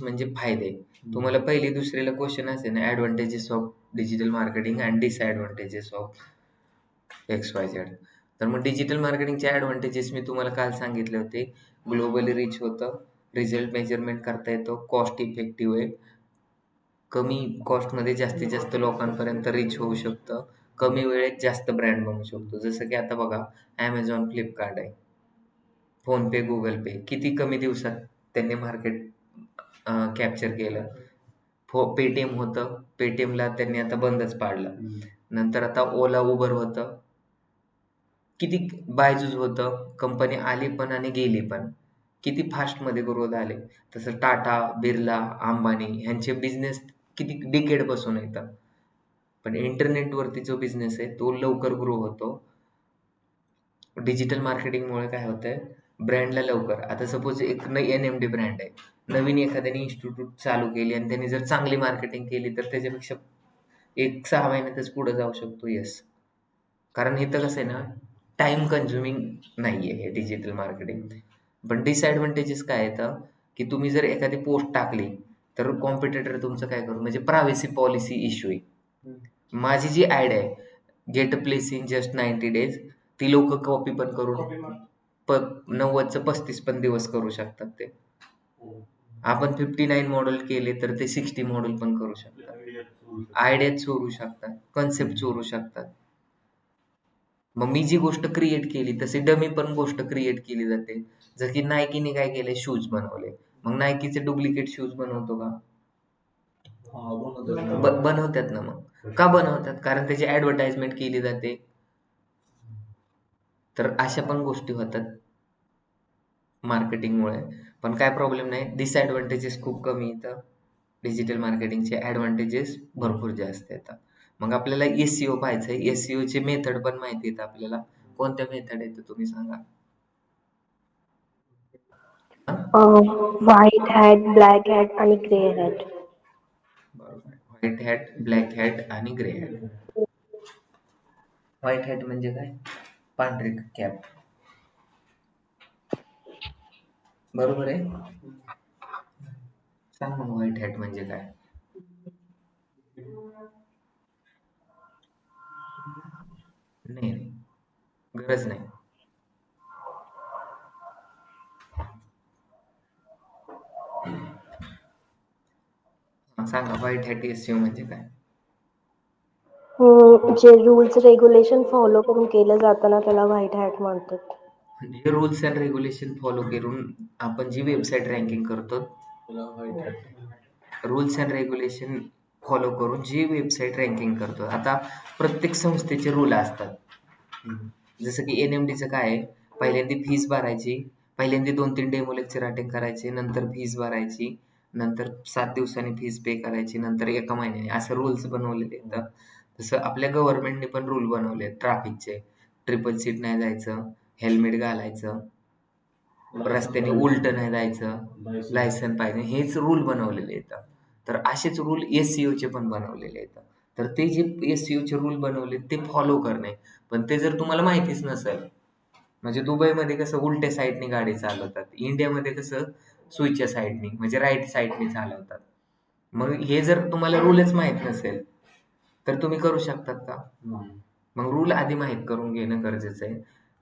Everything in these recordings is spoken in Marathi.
म्हणजे फायदे. तुम्हाला पहिली दुसरीला क्वेश्चन असेल ना, advantages of digital marketing and disadvantages of XYZ. तर मग डिजिटल मार्केटिंगचे ॲडव्हांटेजेस मी तुम्हाला काल सांगितले होते. ग्लोबली रीच होतं, रिझल्ट मेजरमेंट करता येतो, कॉस्ट इफेक्टिव्ह आहे, कमी कॉस्टमध्ये जास्तीत जास्त लोकांपर्यंत रीच होऊ शकतं, कमी वेळेत जास्त ब्रँड बनवू शकतो. जसं की आता बघा Amazon, Flipkart आहे, फोनपे, गुगल पे किती कमी दिवसात त्यांनी मार्केट कॅप्चर केलं. पेटीएम होतं, पेटीएमला त्यांनी आता बंदच पाडलं. नंतर आता ओला, उबर होतं, किती बायजूस होतं, कंपनी आली पण आणि गेली पण. किती फास्टमध्ये ग्रोथ आले. तसं टाटा, बिर्ला, अंबानी ह्यांचे बिझनेस किती डिकेडपासून येतात. पण इंटरनेटवरती जो बिझनेस आहे तो लवकर ग्रो होतो. डिजिटल मार्केटिंगमुळे काय होतंय, ब्रँडला लवकर आता सपोज एक NMD ब्रँड आहे. नवीन एखाद्याने इन्स्टिट्यूट चालू केली आणि त्यांनी जर चांगली मार्केटिंग केली तर त्याच्यापेक्षा 1-6 महिन्यातच पुढे जाऊ शकतो. येस. कारण इथं कसं आहे ना, टाईम कन्झ्युमिंग नाहीये हे डिजिटल मार्केटिंग. पण डिसएडव्हांटेजेस काय येतं, की तुम्ही जर एखादी पोस्ट टाकली, तर कॉम्पिटिटर तुमचं काय करू म्हणजे प्रायव्हसी पॉलिसी इश्यू आहे. माझी जी ॲड आहे, get a place in just 90 days, ती लोकं कॉपी पण करून 90चं 35 पण दिवस करू शकतात ते. आपण 59 मॉडेल केले तर ते 60 मॉडेल पण करू शकतात. आयडिया चोरू शकतात, कन्सेप्ट चोरू शकतात. मग मी जी गोष्ट क्रिएट केली तशी डमी पण गोष्ट क्रिएट केली जाते. जर की नायकीने काय केले, शूज बनवले. मग नायकीचे डुप्लिकेट शूज बनवतो का? बनवतात ना मग. का बनवतात? कारण त्याची ॲडव्हर्टाइजमेंट केली जाते. तर अशा पण गोष्टी होतात मार्केटिंगमुळे. पण काय प्रॉब्लेम नाही. डिसएडव्हांटेजेस खूप कमी येतं. डिजिटल मार्केटिंगचे ॲडव्हांटेजेस भरपूर जास्त येतात. मग आपल्याला SEO पाहायचंय. SEOचे मेथड पण माहिती आहेत आपल्याला. कोणत्या मेथड आहेत ते तुम्ही सांगा? व्हाईट हॅट, ब्लॅक हॅट आणि ग्रे हॅट. बरोबर. व्हाईट हॅट, ब्लॅक हॅट आणि ग्रे हॅट. व्हाईट हॅट म्हणजे काय? पांढरी कॅप. बरोबर आहे? सांग मग व्हाईट हॅट म्हणजे काय? नाही, नाही. गरज नाही. सांगा व्हाईट हॅट SEO म्हणजे काय? जे रूल्स रेग्युलेशन फॉलो करून केलं जातं ना त्याला व्हाईट हॅट म्हणतात. म्हणजे रूल्स अँड रेग्युलेशन फॉलो करून आपण जी वेबसाईट रँकिंग करतो, रूल्स अँड रेग्युलेशन फॉलो करून जी वेबसाईट रँकिंग करतो. आता प्रत्येक संस्थेचे रूल असतात. जसं की NMDचं काय आहे, पहिल्यांदा फीस भरायची, पहिल्यांदा 2-3 डेमो लेक्चर अटेंड करायचे, नंतर फीस भरायची, नंतर 7 दिवसांनी फीस पे करायची, नंतर 1 महिन्याने असं रूल्स बनवलेले आहेत. तसं आपल्या गव्हर्नमेंटने पण रूल बनवले ट्रॅफिकचे. ट्रिपल सीट नाही जायचं, हेल्मेट घालायचं, रस्त्याने उलटं नाही जायचं, लायसन पाहिजे, हेच रूल बनवलेले आहेत. तर असेच रूल SEOचे पण बनवलेले आहेत. तर ते जे SEOचे रूल बनवले ते फॉलो करणे. पण ते जर तुम्हाला माहितीच नसेल, म्हणजे दुबईमध्ये कसं उलट्या साईडने गाडी चालवतात, इंडियामध्ये कसं सुईच्या साईडने म्हणजे राईट साईडने चालवतात. मग हे जर तुम्हाला रूलच माहीत नसेल, तर तुम्ही करू शकतात का? मग रूल आधी माहीत करून घेणं गरजेचं आहे.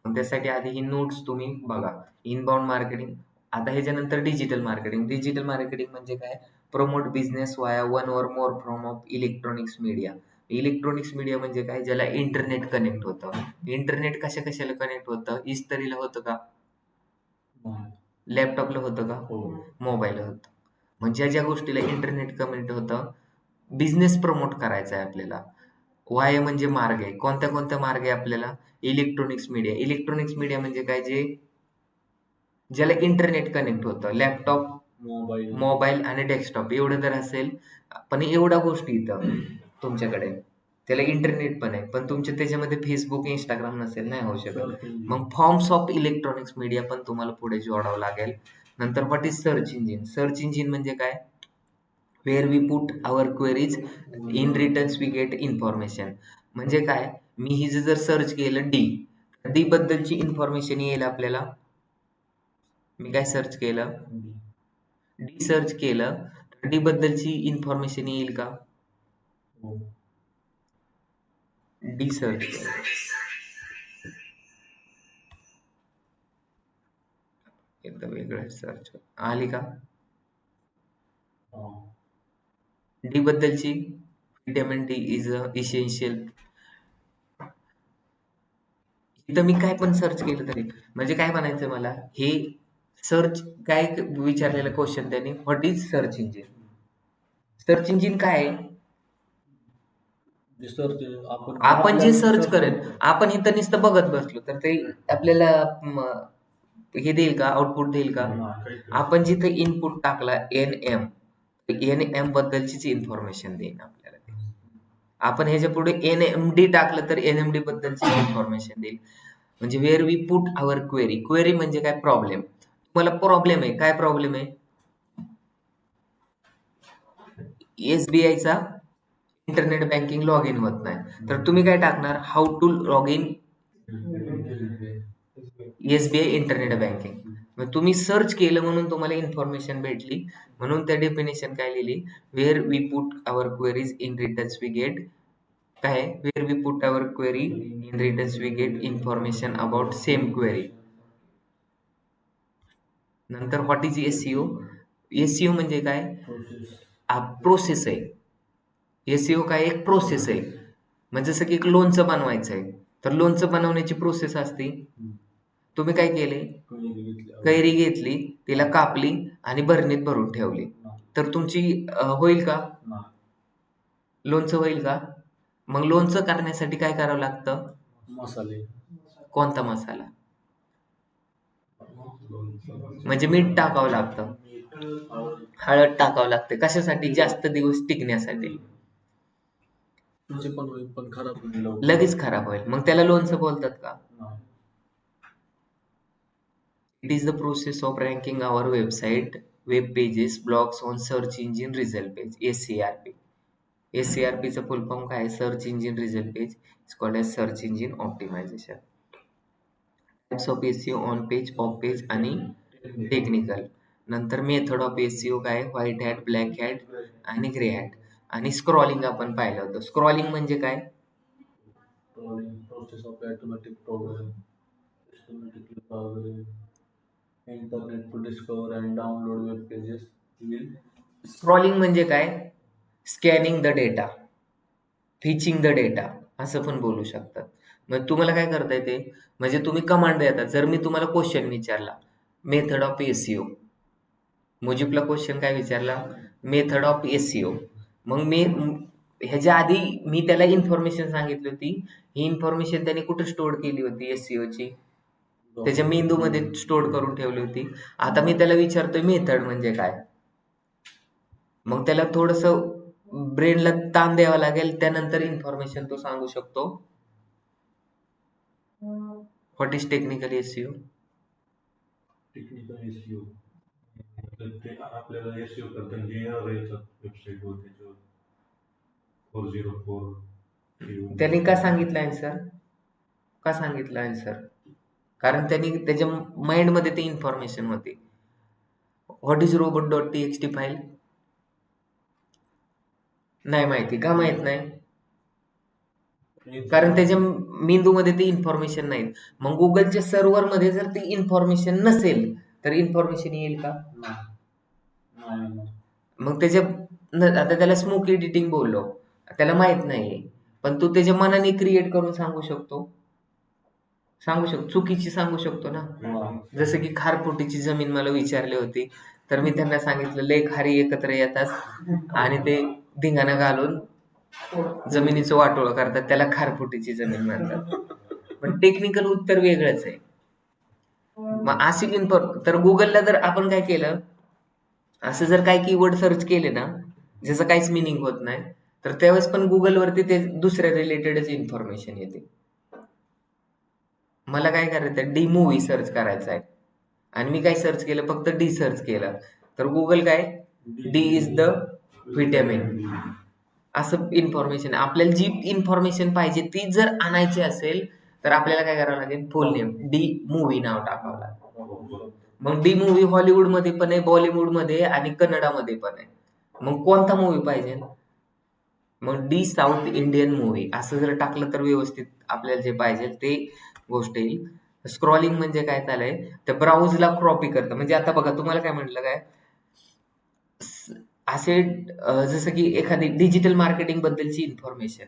मग त्यासाठी आधी ही नोट्स तुम्ही बघा. इनबाउंड मार्केटिंग, आता ह्याच्यानंतर डिजिटल मार्केटिंग. डिजिटल मार्केटिंग म्हणजे काय? प्रमोट बिझनेस वाया one or more form of electronics media. Electronics media म्हणजे काय? ज्याला इंटरनेट कनेक्ट होतं. इंटरनेट कशा-कशाला कनेक्ट होतं? इस्त्रीला होतं का? लॅपटॉपला होतं का? मोबाईलला होतं. मग ज्या गोष्टीला इंटरनेट कनेक्ट होतं, बिझनेस प्रमोट करायचा आहे आपल्याला. वाय म्हणजे मार्ग आहे. कोणत्या-कोणत्या मार्ग आहे आपल्याला? Electronics media. इलेक्ट्रॉनिक्स मीडिया म्हणजे काय? ज्याला इंटरनेट कनेक्ट होतं. लॅपटॉप, मोबाईल आणि डेस्कटॉप एवढं जर असेल, पण एवढ्या गोष्टी इथं तुमच्याकडे. त्याला इंटरनेट पण आहे. पण तुमच्या त्याच्यामध्ये Facebook, Instagram नसेल, नाही होऊ शकत. मग फॉर्म्स ऑफ इलेक्ट्रॉनिक्स मीडिया पण तुम्हाला पुढे जोडावं लागेल. नंतर what is search engine? Search engine म्हणजे काय? Where we put our queries, in returns we get information. म्हणजे काय? मी हिचं जर सर्च केलं डी बद्दलची इन्फॉर्मेशन येईल आपल्याला. मी काय सर्च केलं? डी सर्च केलं तर डी बद्दलची इन्फॉर्मेशन येईल का? हो. डी सर्च केलं. एकदम वेगळं सर्च आली का? हा. डी बद्दलची vitamin D is a essential. इथं मी काय पण सर्च केलं तरी म्हणजे काय म्हणायचं मला, हे सर्च काय विचारलेलं क्वेश्चन त्याने, what is search engine? Search engine काय आहे? जे सर्च आपण जे सर्च करेल, आपण इथं नुसतं बघत बसलो तर ते आपल्याला हे देईल का, आउटपुट देईल का? आपण जिथे इनपुट टाकला एन एम बद्दलचीच इन्फॉर्मेशन देईन आपल्याला ते. आपण ह्याच्या पुढे NMD टाकलं तर NMD बद्दलची इन्फॉर्मेशन देईल. म्हणजे where we put our query. Query म्हणजे काय? प्रॉब्लेम. तुम्हाला प्रॉब्लेम आहे, काय प्रॉब्लेम आहे? SBIचा इंटरनेट बँकिंग लॉग इन होत नाही, तर तुम्ही काय टाकणार? How to log in SBI internet banking. मग तुम्ही सर्च केलं म्हणून तुम्हाला इन्फॉर्मेशन भेटली, म्हणून त्या डेफिनेशन काय लिहिली? Where we put our queries in returns we get काय? Where we put our query in returns we get information about same query. नंतर व्हॉट इज SEO? SEO म्हणजे काय? प्रोसेस आहे. SEO काय? एक प्रोसेस आहे. म्हणजे जसं की एक लोणचं बनवायचं आहे, तर लोणचं बनवण्याची प्रोसेस असते. तुम्ही काय केले? कैरी घेतली, तिला कापली आणि बरणीत भरून ठेवली, तर तुमची होईल का? लोणचं होईल का? मग लोणचं करण्यासाठी काय करावं लागतं? मसाले. कोणता मसाला? म्हणजे मीठ टाकावं लागतं, हळद टाकावं लागते. कशासाठी? जास्त दिवस टिकण्यासाठी. तुझे पण होईल, पण खराब होईल लवकर. लगेच खराब होईल, मग त्याला लोणचं बोलतात का? नाही. It is the process of ranking our website, web pages, blogs on search engine result page, SERP. SERP चं फुल फॉर्म काय? Search engine result page. It's called as search engine optimisation. Types of SEO on page, off page आणि टेक्निकल. नंतर मेथड ऑफ SEO काय? व्हाईट हॅट, ब्लॅक हॅट आणि ग्रे हॅट. आणि स्क्रॉलिंग आपण पाहिलं होतं. स्क्रॉलिंग म्हणजे काय? Process of automatic program, internet to discover and download web pages will. Scrolling म्हणजे काय? Scanning the data, fetching the data असं पण बोलू शकतात. मग तुम्हाला काय करता येते? म्हणजे तुम्ही कमांड देता. जर मी तुम्हाला क्वेश्चन विचारला, मेथड ऑफ SEO, मुजीबला क्वेश्चन काय विचारला? Method of SEO. मग मी ह्याच्या आधी मी त्याला इन्फॉर्मेशन सांगितली होती. ही इन्फॉर्मेशन त्याने कुठे स्टोअर केली होती? SEOची त्याच्या मेंदूमध्ये स्टोअर करून ठेवली होती. आता मी त्याला विचारतोय मेथड म्हणजे काय, मग त्याला थोडस ब्रेनला ताण द्यावा लागेल, त्यानंतर इन्फॉर्मेशन तो सांगू शकतो. What is technical SEO? Technical SEO ते आपल्याला SEO करताना जे एरर येतात वेबसाईटवर, त्याच्यावर 404 त्यांनी का सांगितलं आन्सर? का सांगितलं आन्सर? कारण त्यांनी त्याच्या माइंडमध्ये ती इन्फॉर्मेशन होती. What is robot.txt file? नाही माहिती. का माहित नाही? कारण त्याच्या मेंदूमध्ये ती इन्फॉर्मेशन नाही. मग गुगलच्या सर्व्हर मध्ये जर ती इन्फॉर्मेशन नसेल तर इन्फॉर्मेशन येईल का? नाही. मग आता त्याला स्मोक एडिटिंग बोललो, त्याला माहित नाहीये, पण तो त्याच्या मनाने क्रिएट करून सांगू शकतो. चुकीची सांगू शकतो ना. जसं की खारफुटीची जमीन मला विचारली होती, तर मी त्यांना सांगितलं लय खारी एकत्र येतात आणि ते धिंगाणा घालून जमिनीचं वाटोळं करतात, त्याला खारफुटीची जमीन म्हणतात. पण टेक्निकल उत्तर वेगळंच आहे. मग अशी तर गुगलला जर आपण काय केलं, असं जर काही कीवर्ड सर्च केले ना, ज्याचं काहीच मिनिंग होत नाही, तर त्यावेळेस पण गुगलवरती ते दुसऱ्या रिलेटेडच इन्फॉर्मेशन येते. मला काय करायचं? डी मूव्ही सर्च करायचा आहे आणि मी काय सर्च केलं? फक्त डी सर्च केलं, तर गुगल काय? डी इज द व्हिटॅमिन असं इन्फॉर्मेशन. आपल्याला जी इन्फॉर्मेशन पाहिजे ती जर आणायची असेल तर आपल्याला काय करावं लागेल? फुल नेम डी मूव्ही नाव टाकावं लागेल. मग डी मूव्ही हॉलिवूडमध्ये पण आहे, बॉलिवूडमध्ये आणि कन्नडामध्ये पण आहे. मग कोणता मूव्ही पाहिजे? मग डी साऊथ इंडियन मूव्ही असं जर टाकलं तर व्यवस्थित आपल्याला जे पाहिजे ते गोष्ट येईल. स्क्रॉलिंग म्हणजे काय झालंय, त्या ब्राउजला कॉपी करतं. म्हणजे आता बघा तुम्हाला काय म्हटलं काय असे जसं की एखादी डिजिटल मार्केटिंग बद्दलची इन्फॉर्मेशन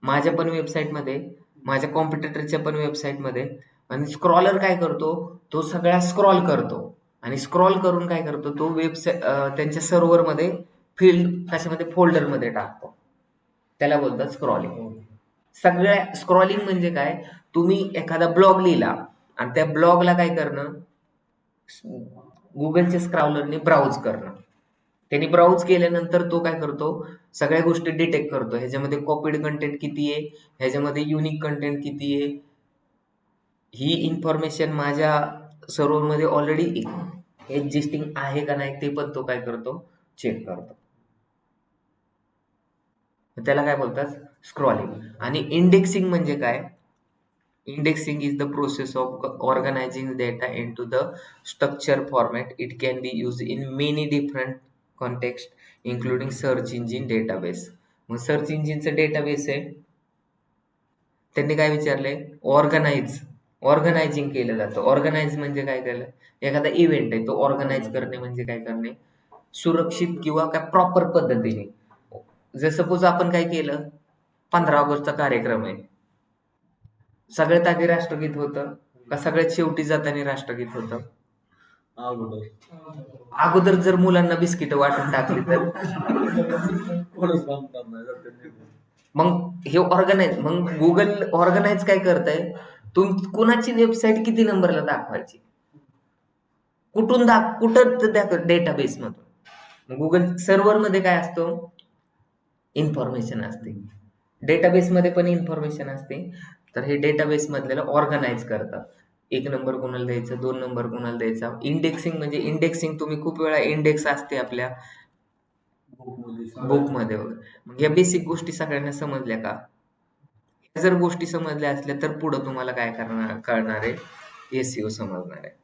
माझ्या पण वेबसाईटमध्ये, माझ्या कॉम्पिटिटरच्या पण वेबसाईटमध्ये, आणि स्क्रॉलर काय करतो, तो सगळा स्क्रॉल करतो आणि स्क्रॉल करून काय करतो, तो वेबसाईट त्यांच्या सर्व्हरमध्ये फील्ड कशामध्ये फोल्डरमध्ये टाकतो. त्याला बोलतात स्क्रॉलिंग. सगळ्या स्क्रॉलिंग म्हणजे काय, तुम्ही एखादा ब्लॉग लिहिला आणि त्या ब्लॉगला काय करणं, गुगलच्या स्क्रॉलरने ब्राउज करणं. त्यांनी ब्राउज केल्यानंतर तो काय करतो, सगळ्या गोष्टी डिटेक्ट करतो. ह्याच्यामध्ये कॉपीड कंटेंट किती आहे, ह्याच्यामध्ये युनिक कंटेंट किती आहे, ही इन्फॉर्मेशन माझ्या सर्व्हरमध्ये ऑलरेडी एक्झिस्टिंग आहे का नाही ते पण तो काय करतो, चेक करतो. त्याला काय बोलतात, स्क्रॉलिंग. आणि इंडेक्सिंग म्हणजे काय, indexing is the process of organizing data into the structure format. It can be used in many different contexts including search engine database. मग सर्च इंजिनचं डेटाबेस आहे, त्यांनी काय विचारलंय, ऑर्गनायझिंग केलं जातं. ऑर्गनाइज म्हणजे काय केलं, एखादा इव्हेंट आहे तो ऑर्गनाइज करणे म्हणजे काय करणे, सुरक्षित किंवा काय प्रॉपर पद्धतीने. जर सपोज आपण काय केलं, 15 ऑगस्टचा कार्यक्रम आहे, सगळ्यात आधी राष्ट्रगीत होतं का सगळ्यात शेवटी जाताना राष्ट्रगीत होतं? अगोदर जर मुलांना बिस्किट वाटून टाकली तर मग हे ऑर्गनाइज, मग गुगल ऑर्गनाइज काय करतंय, कुणाची वेबसाईट किती नंबरला दाखवायची, कुठं डेटाबेस मधून. गुगल सर्व्हर मध्ये काय असतो, इन्फॉर्मेशन असते, डेटाबेस मध्ये पण इन्फॉर्मेशन असते. तर हे डेटाबेस मधल्याला ऑर्गनाइज करतात. 1 नंबर कोणाला द्यायचा, 2 नंबर कोणाला द्यायचा. इंडेक्सिंग म्हणजे इंडेक्सिंग तुम्ही खूप वेळा इंडेक्स असते आपल्या बुकमध्ये वगैरे. मग या बेसिक गोष्टी सगळ्यांना समजल्या का? या जर गोष्टी समजल्या असल्या तर पुढे तुम्हाला काय कळणार आहे, एसईओ समजणार आहे.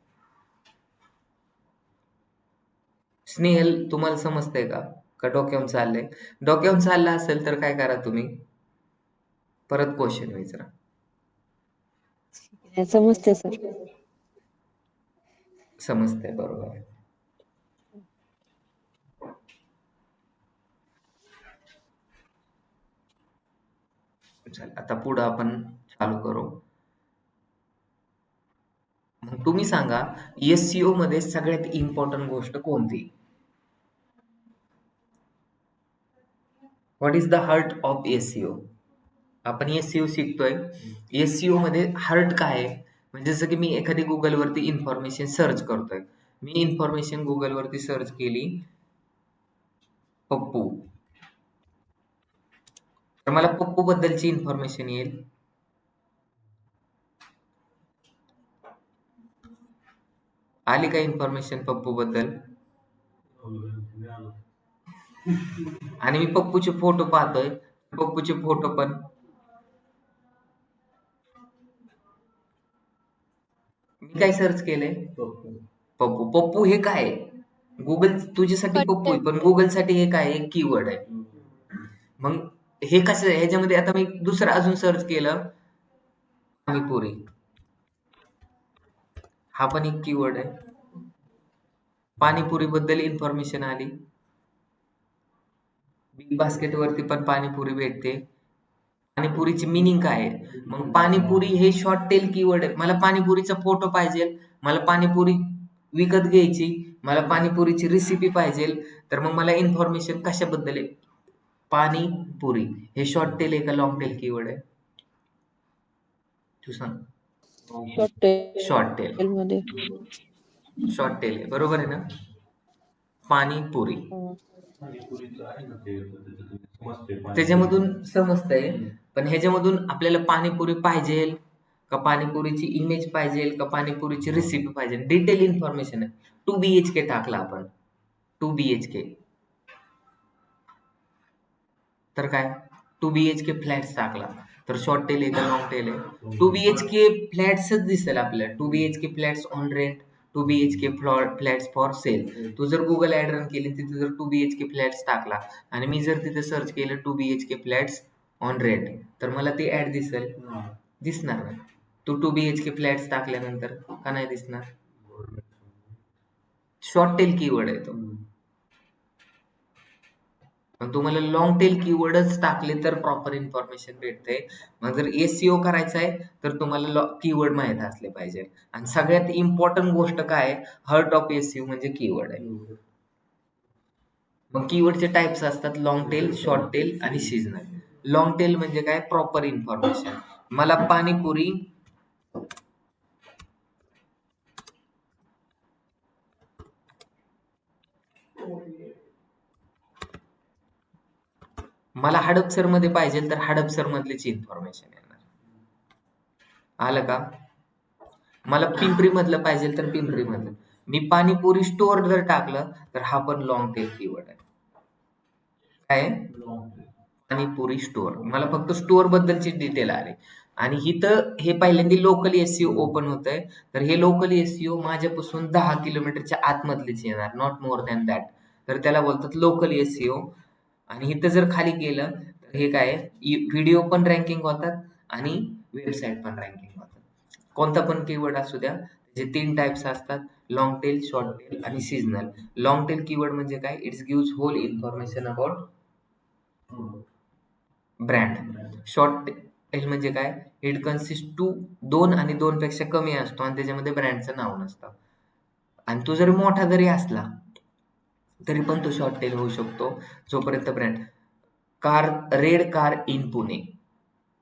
स्नेहल तुम्हाला समजतंय का डोक्यावरून चाललंय? डोक्यावरून चाललं असेल तर काय करा, तुम्ही परत क्वेश्चन विचारा. समजते सर. समजतंय, बरोबर आहे. चल आता पुढं आपण चालू करू. मग तुम्ही सांगा, एसईओ मध्ये सगळ्यात इम्पॉर्टंट गोष्ट कोणती? What is the heart of SEO? आपण एसईओ शिकतोय, एसईओ मध्ये हार्ट काय आहे? म्हणजे जसं की मी एखादी गुगलवरती इन्फॉर्मेशन सर्च करतोय, मी इन्फॉर्मेशन गुगलवरती सर्च केली पप्पू, तर मला पप्पू बद्दलची इन्फॉर्मेशन येईल. आली का इन्फॉर्मेशन पप्पू बद्दल? आणि मी पप्पूचे फोटो पाहतोय, पप्पूचे फोटो पण मी काय सर्च केलंय, पप्पू. पप्पू हे काय आहे? गुगल तुझ्यासाठी पप्पू आहे, पण गुगल साठी हे काय, एक कीवर्ड आहे. मग हे कसं, ह्याच्यामध्ये आता मी दुसरं अजून सर्च केलं पाणीपुरी, हा पण एक कीवर्ड आहे. पाणीपुरी बद्दल इन्फॉर्मेशन आली. बिग बास्केट वरती पण पाणीपुरी भेटते. पाणीपुरीची मिनिंग काय आहे? मग पाणीपुरी हे शॉर्ट टेल कीवर्ड आहे. मला पाणीपुरीचा फोटो पाहिजे, मला पाणीपुरी विकत घ्यायची, मला पाणीपुरीची रेसिपी पाहिजे, तर मग मला इन्फॉर्मेशन कशाबद्दल आहे, पाणीपुरी. हे शॉर्ट टेल आहे का लॉंग टेल कीवर्ड आहे? तू सांग. Short tail. मध्ये शॉर्ट टेल आहे, बरोबर आहे ना. पाणीपुरी त्याच्यामधून समजतंय, पण ह्याच्यामधून आपल्याला पाणीपुरी पाहिजे का पाणीपुरीची इमेज पाहिजे का पाणीपुरीची रेसिपी पाहिजे, डिटेल इन्फॉर्मेशन आहे. 2 BHK टाकला आपण, 2 BHK, तर काय 2 BHK फ्लॅट्स टाकला तर शॉर्ट टेल आहे का लॉंग टेल आहे? 2 BHK फ्लॅट्सच दिसेल आपल्याला. 2 BHK flats on rent, 2 BHK flats for sale. तू जर गुगल ऍड रन केली तिथे जर 2 BHK फ्लॅट्स टाकला आणि मी जर तिथे सर्च केलं 2 BHK फ्लॅट्स ऑन रेंट, तर मला ती ऍड दिसेल? दिसणार नाही. तू 2 BHK फ्लॅट्स टाकल्यानंतर का नाही दिसणार? शॉर्ट टेल कीवर्ड आहे तो. पण तुम्हाला लॉंग टेल कीवर्डच टाकले तर प्रॉपर इन्फॉर्मेशन भेटते. मग जर एसईओ करायचं आहे तर तुम्हाला कीवर्ड माहित असले पाहिजे. आणि सगळ्यात इम्पॉर्टंट गोष्ट काय आहे, हार्ट ऑफ एसईओ म्हणजे कीवर्ड आहे. मग कीवर्डचे टाइप्स असतात लॉंग टेल, शॉर्ट टेल आणि सीजनल. लॉंग टेल म्हणजे काय, प्रॉपर इन्फॉर्मेशन. मला पाणीपुरी मला हडपसर मध्ये पाहिजे तर हडपसर मधलीच इन्फॉर्मेशन येणार. आलं का? मला पिंपरी मधलं पाहिजे तर पिंपरी मधलं. मी पाणीपुरी स्टोअर जर टाकलं तर हा पण लॉंग टेल कीवर्ड आहे. काय आहे? पाणीपुरी स्टोअर. मला फक्त स्टोअर बद्दलची डिटेल आली. आणि इथं हे पहिल्यांदा लोकल एसईओ ओपन होत आहे. तर हे लोकल एसईओ माझ्यापासून 10 किलोमीटरच्या आतमधलीच येणार, नॉट मोर दॅन दॅट. तर त्याला बोलतात लोकल एसईओ. आणि इथं जर खाली गेलं तर हे काय, व्हिडिओ पण रँकिंग होतात आणि वेबसाईट पण रँकिंग होतात. कोणता पण कीवर्ड असू द्या, जे 3 टाइप्स असतात, लॉंग टेल, शॉर्ट टेल आणि सीजनल. लॉंग टेल कीवर्ड म्हणजे काय, it's gives whole information about brand. Short tail म्हणजे काय, इट कन्सिस्ट टू 2 आणि 2 पेक्षा कमी असतो आणि त्याच्यामध्ये ब्रँडचं नाव नसतं. आणि तो जरी मोठा जरी असला तरी पण तो शॉर्ट टेल होऊ शकतो जोपर्यंत brand. Car, red car in Pune,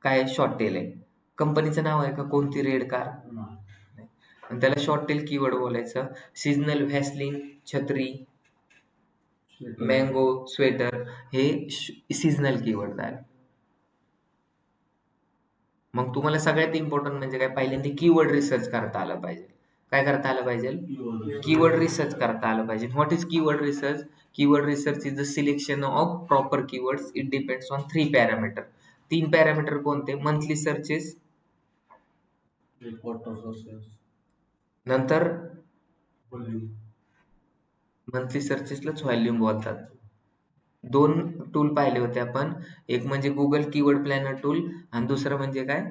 काय शॉर्ट टेल आहे? कंपनीचं नाव आहे का कोणती रेड कार? आणि त्याला शॉर्ट टेल कीवर्ड बोलायचं. सीजनल, व्हॅसलिन, छत्री, मँगो, स्वेटर हे सीजनल कीवर्ड झाले. मग तुम्हाला सगळ्यात इम्पॉर्टंट म्हणजे काय, पहिल्यांदा कीवर्ड रिसर्च करता आलं पाहिजे. काय करता आलं पाहिजे? कीवर्ड रिसर्च करता आलं पाहिजे. What is keyword research? Keyword research is the selection of proper keywords. It depends on 3 parameter. 3 parameter कोणते? मंथली सर्चेस, नंतर मंथली सर्चेसलाच व्हॉल्यूम बोलतात. 2 टूल पाहिले होते आपण, एक म्हणजे गुगल कीवर्ड प्लॅनर टूल आणि दुसरं म्हणजे काय,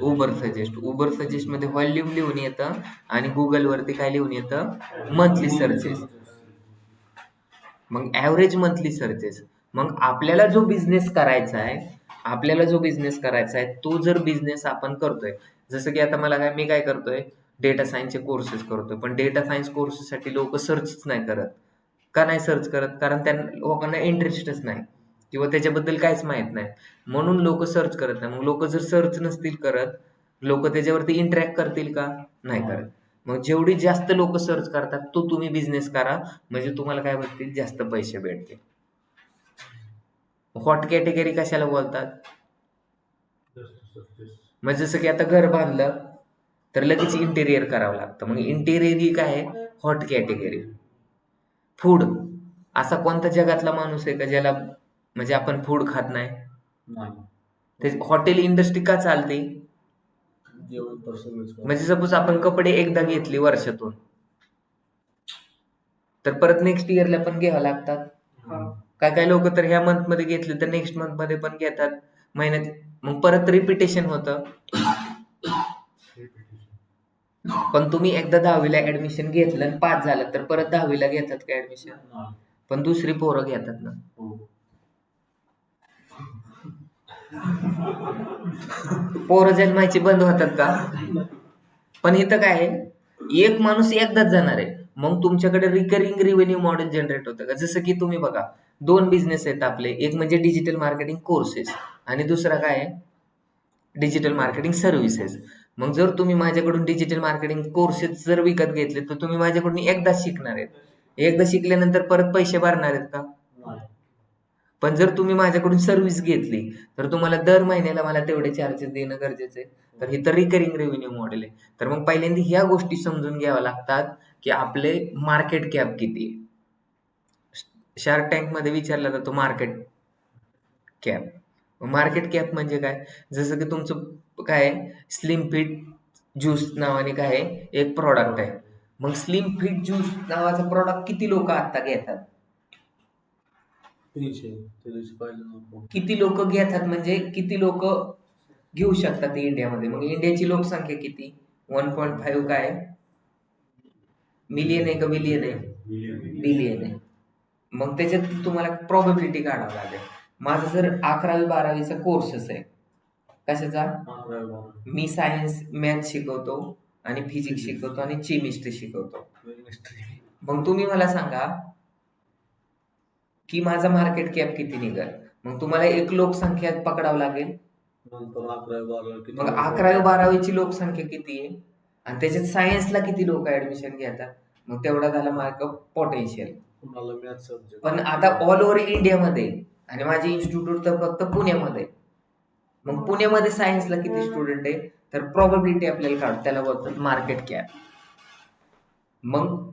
उबर सजेस्ट. उबर सजेस्ट मध्ये व्हॉल्यूम लिहून येतं आणि गुगल वरती काय लिहून येतं, मंथली सर्चेस. मग ऍव्हरेज मंथली सर्चेस. मग आपल्याला जो बिझनेस करायचा आहे, तो जर बिझनेस आपण करतोय, जसं की आता मला काय, मी काय करतोय, डेटा सायन्सचे कोर्सेस करतोय. पण डेटा सायन्स कोर्सेससाठी लोक सर्चच नाही करत. का नाही सर्च करत? कारण त्या लोकांना इंटरेस्टच नाही किंवा त्याच्याबद्दल काहीच माहित नाही, म्हणून लोक सर्च करत नाही. मग लोक जर सर्च नसतील करत, लोक त्याच्यावरती इंटरॅक्ट करतील का? नाही करत. मग जेवढी जास्त लोक सर्च करतात तो तुम्ही बिझनेस करा, म्हणजे तुम्हाला काय भेटतील, जास्त पैसे भेटतील. हॉट कॅटेगरी कशाला बोलतात? म्हणजे जसं की आता घर बांधलं तर लगेच इंटेरियर करावं लागतं. मग इंटेरियर ही काय आहे, हॉट कॅटेगरी. फूड, असा कोणता जगातला माणूस आहे का ज्याला, म्हणजे आपण फूड खात नाही? ते हॉटेल इंडस्ट्री का चालते? म्हणजे सपोज आपण कपडे एकदा घेतले वर्षातून, तर परत नेक्स्ट इयरला पण घ्यावं लागतात. काय काय लोक तर ह्या मंथ मध्ये घेतले तर नेक्स्ट मंथ मध्ये पण घेतात, महिन्यात. मग परत रिपिटेशन होतं. पण तुम्ही एकदा 10वीला ऍडमिशन घेतलं आणि पास झालं तर परत 10वीला घेतात का ऍडमिशन? पण दुसरी पोरं घेतात ना. पोरं जन्मायची बंद होतात का? पण इथं काय आहे, एक माणूस एकदाच जाणार आहे. मग तुमच्याकडे रिकरिंग रेव्हेन्यू मॉडेल जनरेट होतं का? जसं की तुम्ही बघा, 2 बिझनेस आहेत आपले, एक म्हणजे डिजिटल मार्केटिंग कोर्सेस आणि दुसरा काय आहे, डिजिटल मार्केटिंग सर्व्हिसेस. मग जर तुम्ही माझ्याकडून डिजिटल मार्केटिंग कोर्सेस जर विकत घेतले तर तुम्ही माझ्याकडून एकदाच शिकणार आहेत. एकदा शिकल्यानंतर परत पैसे भरणार आहेत का? पण जर तुम्ही माझ्याकडून सर्व्हिस घेतली तर तुम्हाला दर महिन्याला मला तेवढे चार्जेस देणं गरजेचं आहे. तर हे तर रिकरिंग रेव्हेन्यू मॉडेल आहे. तर मग पहिल्यांदा ह्या गोष्टी समजून घ्याव्या लागतात की आपले मार्केट कॅप किती. शार्क टँक मध्ये विचारला जातो मार्केट कॅप. मार्केट कॅप म्हणजे काय, जसं की तुमचं काय, स्लिम फिट ज्यूस नावाने काय एक प्रॉडक्ट आहे. मग स्लिम फिट ज्यूस नावाचा प्रॉडक्ट किती लोक आता घेतात? 300 त्या दिवशी पाहिलं ना आपण. किती लोक घेतात म्हणजे किती लोक घेऊ शकतात इंडियामध्ये? मग इंडियाची लोकसंख्या किती? 1.5 काय मिलियन आहे का बिलियन आहे? बिलियन आहे. मग त्याच्यात तुम्हाला प्रोबॅबिलिटी काढावं लागेल. माझा जर 11वी-12वीचा कोर्सच आहे. कशाचा? 11-12 मी सायन्स मॅथ शिकवतो आणि फिजिक्स शिकवतो आणि केमिस्ट्री शिकवतो. केमिस्ट्री. मग तुम्ही मला सांगा की माझा मार्केट कॅप किती निघेल? मग तुम्हाला एक लोकसंख्या पकडावं लागेल. नंतर 11-12 किती मग लोकं 11वी-12वीची लोकसंख्या किती आहे आणि त्याच्यात सायन्सला किती लोक ऍडमिशन घेतात? मग तेवढा झाला मार्क पोटेन्शियल. कुणाला मॅथ सब्जेक्ट पण आता ऑल ओव्हर इंडियामध्ये आणि माझे इन्स्टिट्यूट तर फक्त पुण्यामध्ये. मग पुण्यामध्ये सायन्सला किती स्टुडंट आहे? तर प्रोबॅबिलिटी आपल्याला काढ, त्याला बोलतात मार्केट कॅप. मग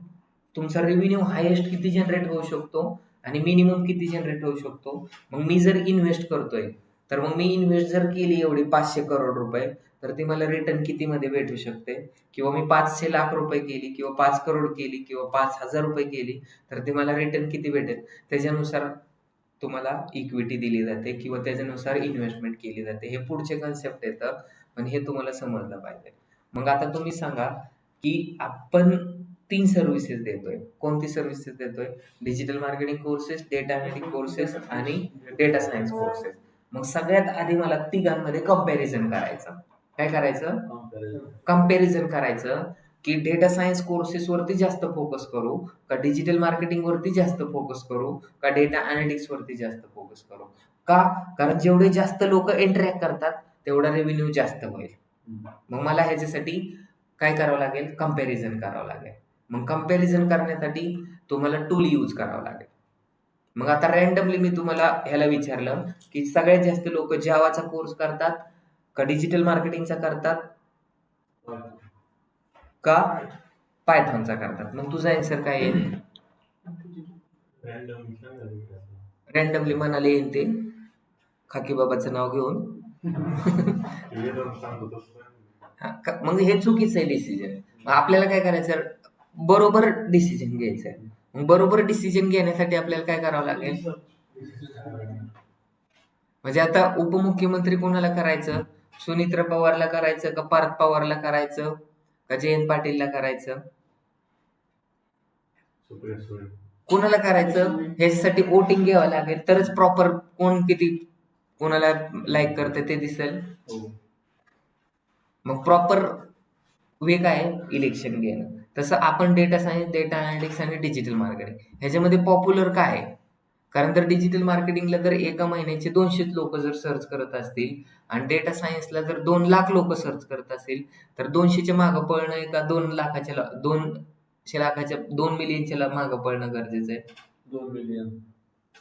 तुमचा रेव्हेन्यू हायेस्ट किती जनरेट होऊ शकतो आणि मिनिमम किती जनरेट होऊ शकतो? मग मी जर इन्व्हेस्ट करतोय तर मग मी इन्व्हेस्ट जर केली एवढी 500 करोड रुपये तर ती मला रिटर्न किती मध्ये भेटू शकते? किंवा मी 500 लाख रुपये केली किंवा 5 करोड केली किंवा 5,000 रुपये केली तर ती मला रिटर्न किती भेटेल? त्याच्यानुसार तुम्हाला इक्विटी दिली जाते किंवा त्याच्यानुसार इन्व्हेस्टमेंट केली जाते. हे पुढचे कन्सेप्ट येतं, पण हे तुम्हाला समजलं पाहिजे. मग आता तुम्ही सांगा की आपण 3 सर्व्हिसेस देतोय. कोणती सर्व्हिसेस देतोय? Digital marketing courses, data analytic courses आणि डेटा सायन्स कोर्सेस. मग सगळ्यात आधी मला तिघांमध्ये कंपॅरिझन करायचं. काय करायचं? कंपॅरिझन करायचं की डेटा सायन्स कोर्सेस वरती जास्त फोकस करू का डिजिटल मार्केटिंग वरती जास्त फोकस करू का डेटा अनॅलिटिक्स वरती जास्त फोकस करू? का? कारण जेवढे जास्त लोक इंटरॅक्ट करतात तेवढा रेव्हेन्यू जास्त होईल. मग मला ह्याच्यासाठी काय करावं लागेल? कंपॅरिझन करावं लागेल. मग कंपॅरिझन करण्यासाठी तुम्हाला टूल यूज करावं लागेल. मग आता रॅन्डमली मी तुम्हाला ह्याला विचारलं की सगळ्यात जास्त लोक जावाचा कोर्स करतात का डिजिटल मार्केटिंगचा करतात का पायथॉनचा करतात? मग तुझा आन्सर काय येईल? रॅन्डम सांगा. रॅन्डमली मनाला येईल ते खाकी बाबाचं नाव घेऊन. सांगतो तसं. मग हे चुकीचं आहे डिसिजन. मग आपल्याला काय करायचं? बरोबर डिसिजन घ्यायचं आहे. मग बरोबर डिसिजन घेण्यासाठी आपल्याला काय करावं लागेल? म्हणजे आता उपमुख्यमंत्री कोणाला करायचं? सुनित्रा पवारला करायचं का पार्थ पवारला करायचं का जयंत पाटीलला करायचं? सुप्रिया सुळे. कोणाला करायचं? ह्याच्यासाठी वोटिंग घ्यावं लागेल तरच प्रॉपर कोण किती कोणाला लाईक करते ते दिसेल. मग प्रॉपर वे काय? इलेक्शन घेणं. तसं आपण डेटा सायन्स, डेटा अनॅलिटिक्स आणि डिजिटल मार्केटिंग ह्याच्यामध्ये पॉप्युलर काय आहे? कारण तर डिजिटल मार्केटिंगला जर एका महिन्याचे 200 लोक जर सर्च करत असतील आणि डेटा सायन्सला जर 2 लाख लोक सर्च करत असतील तर 200च्या मागं पळणं एका 2 लाखाच्या 2 मिलियनच्या मागं पळणं गरजेचं आहे. 2 मिलियन.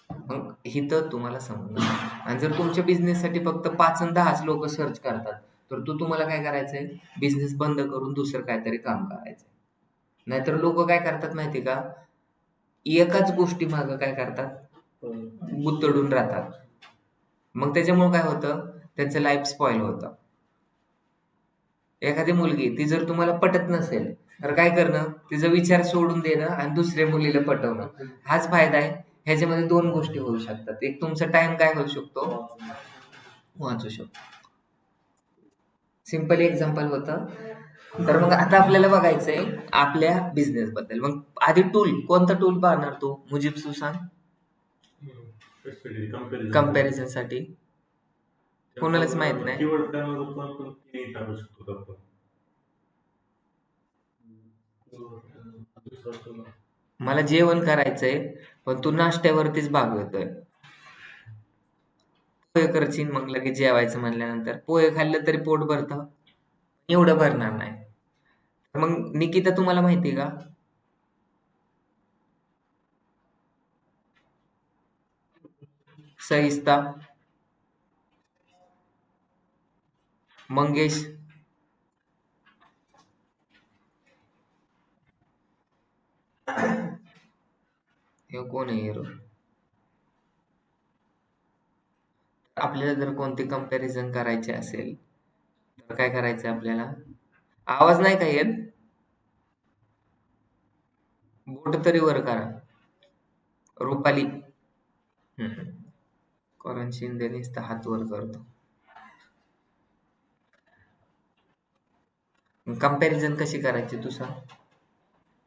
मग हिथं तुम्हाला समजणार. आणि जर तुमच्या बिझनेससाठी फक्त 5 आणि 10च लोक सर्च करतात तर तुम्हाला काय करायचंय? बिझनेस बंद करून दुसरं काहीतरी काम करायचंय. नाहीतर लोक काय करतात माहिती का? एकाच गोष्टी मागं काय करतात? गुंतडून राहतात. मग त्याच्यामुळे काय होतं? त्यांचं लाईफ स्पॉइल होतं. एखादी मुलगी ती जर तुम्हाला पटत नसेल तर काय करणं? तिचा विचार सोडून देणं आणि दुसऱ्या मुलीला पटवणं. हाच फायदा आहे. ह्याच्यामध्ये 2 गोष्टी होऊ शकतात. एक तुमचा टाइम काय होऊ शकतो? वाचू शकतो. सिंपल एक्झाम्पल होतं. तर मग आता आपल्याला बघायचंय आपल्या बिझनेस बद्दल. मग आधी टूल, कोणता टूल पाहणार तू? मुजीब तू सांग. कंपॅरिझन साठी कोणालाच माहित नाही. कीवर्ड टाकलं तर आपण किती टाकू शकतो आपण. मला जेवण करायचंय पण तू नाश्त्यावरतीच भागवतोय. पोहे करशील मग लगेच जेवायचं म्हणल्यानंतर पोहे खाल्लं तरी पोट भरतं? एवढं भरणार नाही. मग निकिता तुम्हाला माहिती का? सहिस्ता, मंगेश, हे कोण आहे हिरो? आपल्याला जर कोणती कंपॅरिझन करायची असेल तर काय करायचं आपल्याला? आवाज नाही का येत? कुठंतरी वर करा. रुपाली. करण शिंदे नुसता हात वर करतो. कंपॅरिझन कशी करायची तू सांग?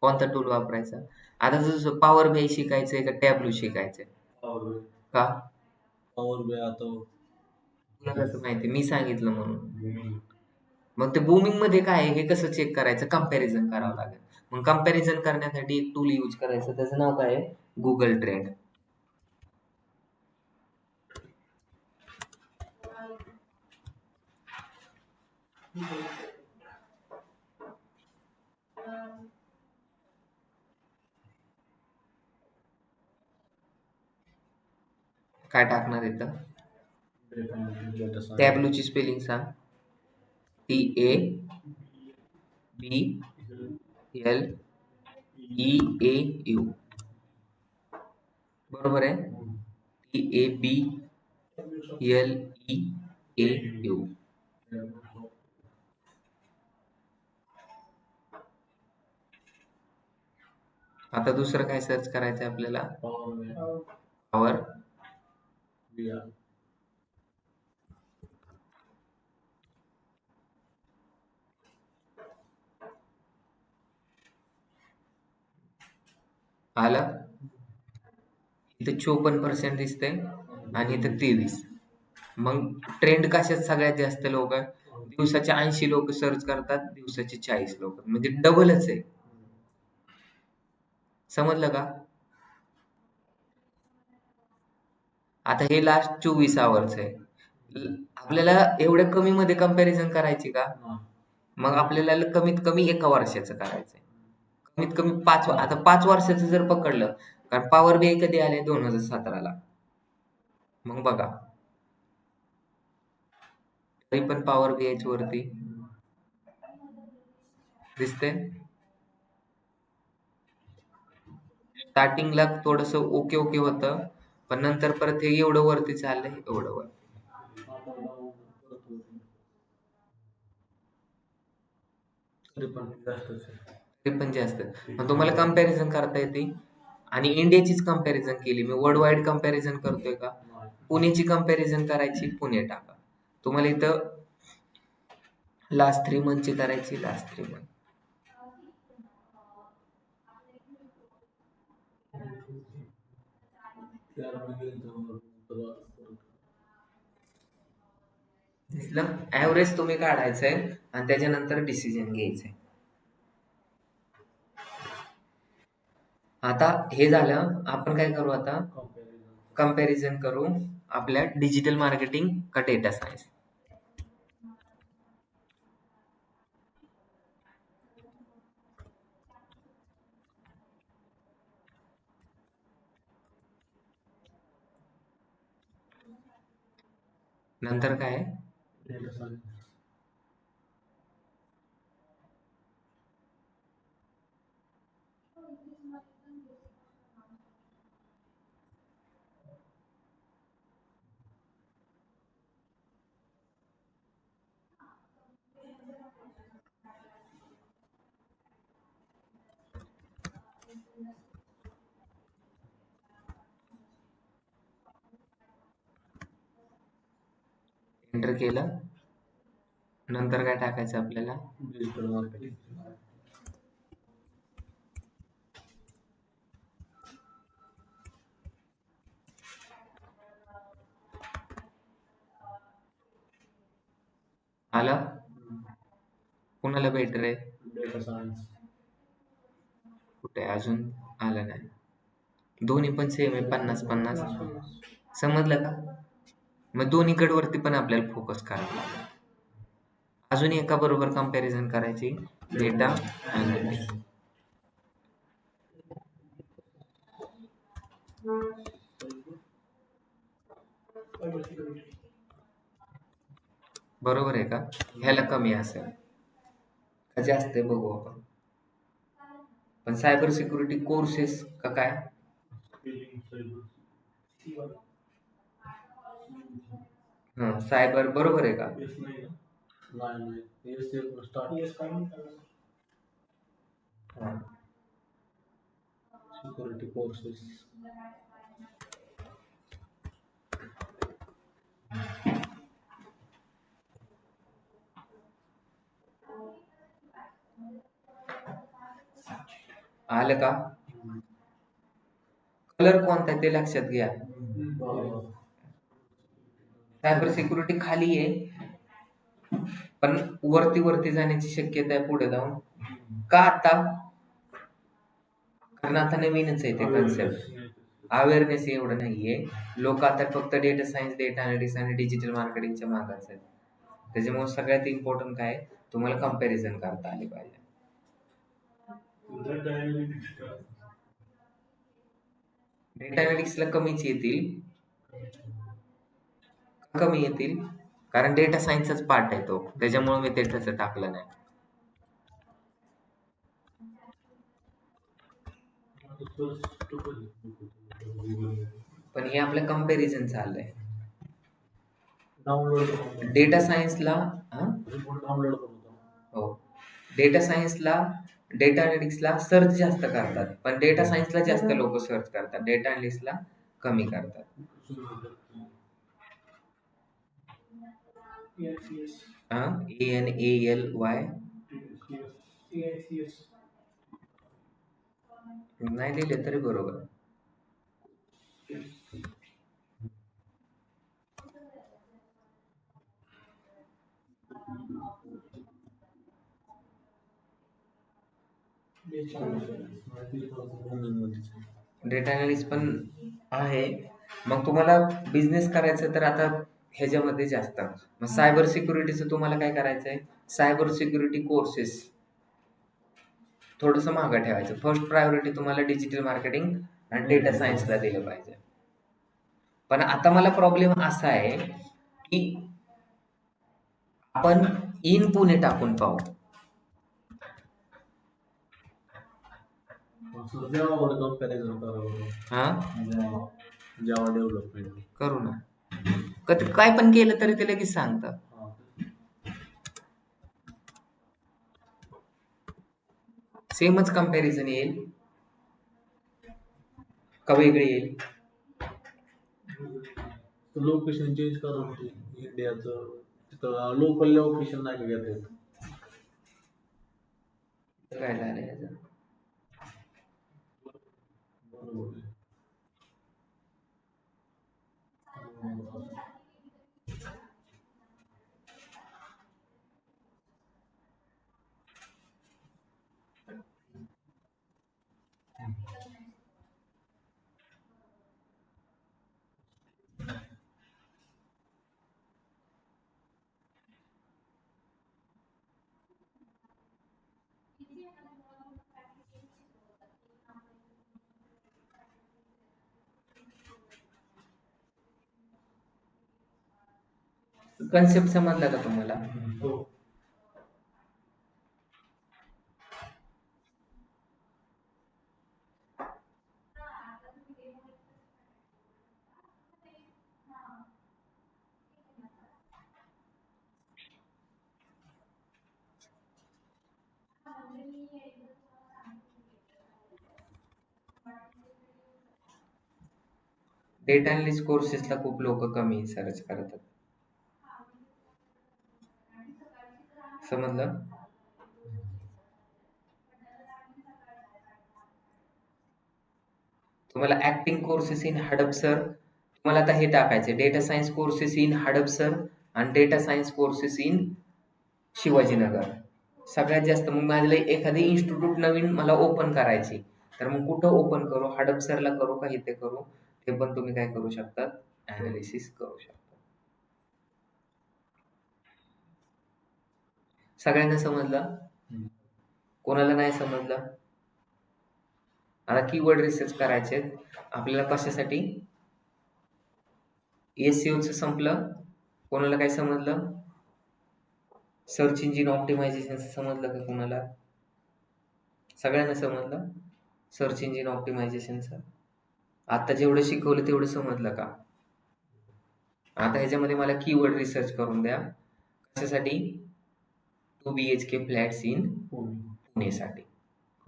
कोणता टूल वापरायचा? आता तुझं पॉवर बीआय शिकायचंय का टॅब्लू शिकायचंय? पॉवर का? बी आता तुला कसं माहिती? मी सांगितलं म्हणून. booming. मग ते बुमिंग मध्ये काय आहे हे कसं चेक करायचं? कंपॅरिझन करावं लागेल. मग कंपॅरिझन करण्यासाठी एक टूल यूज करायचं, त्याचं नाव काय आहे? Google trend. काय टाकणार इथं? Data science. टॅब्लूची स्पेलिंग सांग. TABLEAU. बरोबर आहे? TABLEAU. आता दुसरं काय सर्च करायचं आहे आपल्याला? Power BI. आलं. इथे 54% दिसतंय आणि इथं 23. मग ट्रेंड कशात सगळ्यात जास्त लोक? दिवसाचे 80 लोक सर्च करतात, दिवसाचे 40 लोक, म्हणजे डबलच आहे. समजलं का? आता हे लास्ट 24 आवर्स आहे. आपल्याला एवढ्या कमी मध्ये कंपॅरिझन करायची का? मग आपल्याला कमीत कमी एका वर्षाचं करायचंय. कमीत कमी आता 5 वर्षाचं जर पकडलं, कारण पॉवर बीआय कधी आले? 2017 ला. मग बघा, तरी पण पॉवर बीआयच वरती दिसते. स्टार्टिंगला थोडस ओके ओके होतं, पण नंतर परत हे एवढं वरती चाललंय, एवढं वर. ते पण जास्त. पण तुम्हाला कंपॅरिझन करता येते, आणि इंडियाचीच कंपॅरिझन केली मी. वर्ल्ड वाईड कंपॅरिझन करतोय का? पुणेची कंपॅरिझन करायची, पुणे टाका. तुम्हाला इथं लास्ट 3 मंथची करायची, लास्ट 3 मंथ. दिसलं? ऍव्हरेज तुम्ही काढायचंय आणि त्याच्यानंतर डिसिजन घ्यायचंय. आता हे झालं, आपण काय करू आता? कंपॅरिझन करू आपल्या डिजिटल मार्केटिंग का डेटा सायन्स. नंतर काय? Data science. एंटर केलं. नंतर काय टाकायचं आपल्याला? Digital marketing. आलं? कुणाला बेटर आहे? Data science. कुठे अजून आलं नाही. दोन्ही पण सेम आहे, 50-50. समजलं का? मग दोन्हीकडे वरती पण आपल्याला फोकस करावा लागेल. अजून एका बरोबर कंपॅरिझन करायची, डेटा अनालिटिक्स. बरोबर आहे का? ह्याला कमी असेल का जास्त आहे बघू आपण. पण सायबर सिक्युरिटी कोर्सेस का काय? सायबर बरोबर आहे का? Security courses. आलं का? कलर कोणता आहे ते लक्षात घ्या. सायबर सिक्युरिटी खाली आहे, पण वरती जाण्याची शक्यता आहे पुढे जाऊन. का आता? कारण आता नवीनच आहे ते कन्सेप्ट. अवेअरनेस एवढं नाहीये. लोक आता फक्त डेटा सायन्स, डेटा अनालिटिक्स आणि डिजिटल मार्केटिंगच्या मागास आहेत. त्याच्यामुळे सगळ्यात इम्पॉर्टंट काय, तुम्हाला कंपॅरिझन करता आले पाहिजे. डेटा अनालिटिक्सला कमीच येतील. कमी येतील कारण डेटा सायन्सचाच पार्ट आहे तो, त्याच्यामुळे मी ते तसं टाकलं नाही. पण हे आपलं कंपॅरिझन चाललंय. डाउनलोड डेटा सायन्सला डाउनलोड करतो. हो, डेटा सायन्सला, डेटा अनालिटिक्सला सर्च जास्त करतात, पण डेटा सायन्सला जास्त लोक सर्च करतात, डेटा अनालिटिक्सला कमी करतात. ANALY नाही लिहिले तरी बरोबर. डेटा अनालिस्ट पण आहे. मग तुम्हाला बिझनेस करायचं तर आता ह्याच्यामध्ये जास्त, मग सायबर सिक्युरिटीचं तुम्हाला काय करायचंय, सायबर सिक्युरिटी कोर्सेस थोडंसं मागं ठेवायचं. फर्स्ट प्रायोरिटी तुम्हाला डिजिटल मार्केटिंग आणि डेटा सायन्सला दिलं पाहिजे. पण आता मला प्रॉब्लेम असा आहे की आपण इन पुणे टाकून पाहू. कंपॅरिझन हा जावा डेव्हलपमेंट करू ना. काय पण केलं तरी ते लगेच सांगतात. सेमच कंपॅरिझन येईल का वेगळे येईल? लोकेशन चेंज करून इंडियाचं तिथं लोकल लोकेशन नाही घेता येत. काय झालं याचं? कन्सेप्ट समजला का तुम्हाला? डेटा अनालिस्ट कोर्सेसला खूप लोक कमी सर्च करतात. समजलं? तुम्हाला ऍक्टिंग कोर्सेस इन हडपसर, तुम्हाला आता हे टाकायचे data science courses in Hadapsar आणि data science courses in Shivajinagar. सगळ्यात जास्त मग माझ्या एखादी इन्स्टिट्यूट नवीन मला ओपन करायची, तर मग कुठं ओपन करू, हडपसरला करू का इथे करू, ते पण तुम्ही काय करू शकतात, अनालिसिस करू शकता. सगळ्यांना समजलं? कोणाला नाही समजलं? आता कीवर्ड रिसर्च करायचे आपल्याला कशासाठी? SEO चं संपलं. कोणाला काय समजलं? सर्च इंजिन ऑप्टिमायझेशन समजलं का कोणाला? सगळ्यांना समजलं सर्च इंजिन ऑप्टिमायझेशनचं? आता जेवढं शिकवलं तेवढं समजलं का? आता ह्याच्यामध्ये मला कीवर्ड रिसर्च करून द्या. कशासाठी? 2 BHK फ्लॅट्स इन पुणेसाठी.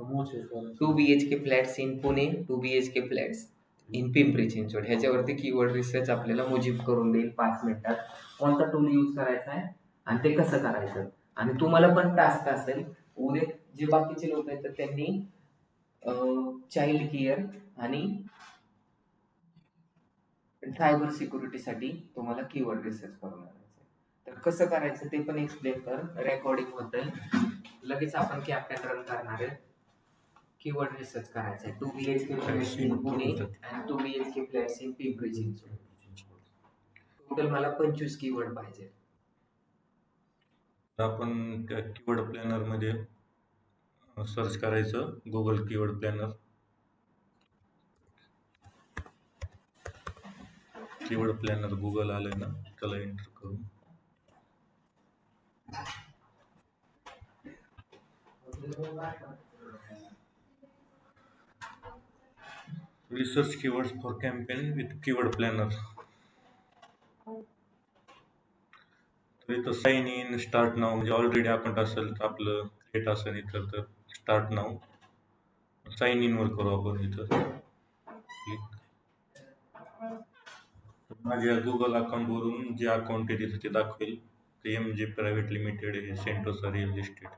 2 BHK flats in Pune, 2 BHK flats in Pimpri Chinchwad, ह्याच्यावरती कीवर्ड रिसर्च आपल्याला मुजीब करून देईल 5 मिनिटात. कोणता टूल यूज करायचा आहे आणि ते कसं करायचं. आणि तुम्हाला पण टास्क असेल उद्या, जे बाकीचे लोक आहेत तर त्यांनी चाइल्ड केअर आणि सायबर सिक्युरिटीसाठी तुम्हाला कीवर्ड रिसर्च करून आणायचं. तर कसं करायचं ते पण एक्सप्लेन कर. रेकॉर्डिंग होतंय, लगेच आपण कॅप्टन रन करणार आहे. कीवर्ड रिसर्च करायचा आहे 2 BHK फ्लॅट्स इन पुणे आणि 2 BHK flats in Pimpri Chinchwad. Total मला 25 कीवर्ड पाहिजे. आपण त्या कीवर्ड प्लॅनर मध्ये सर्च करायचं, Google keyword planner. Keyword planner Google आलंय ना, त्याला एंटर करून research keywords for campaign with keyword planner. तर इथं साइन इन, स्टार्ट नाव, म्हणजे ऑलरेडी अकाउंट असेल तर आपलं क्रिएट असेल इथं तर स्टार्ट नाव, साइन इन वर करू आपण इथं क्लिक. माझ्या गुगल अकाउंट वरून जे अकाउंट आहे तिथं ते दाखवेल. MJ प्रायव्हेट लिमिटेड आहे, सेंटोसा रिअल इस्टेट,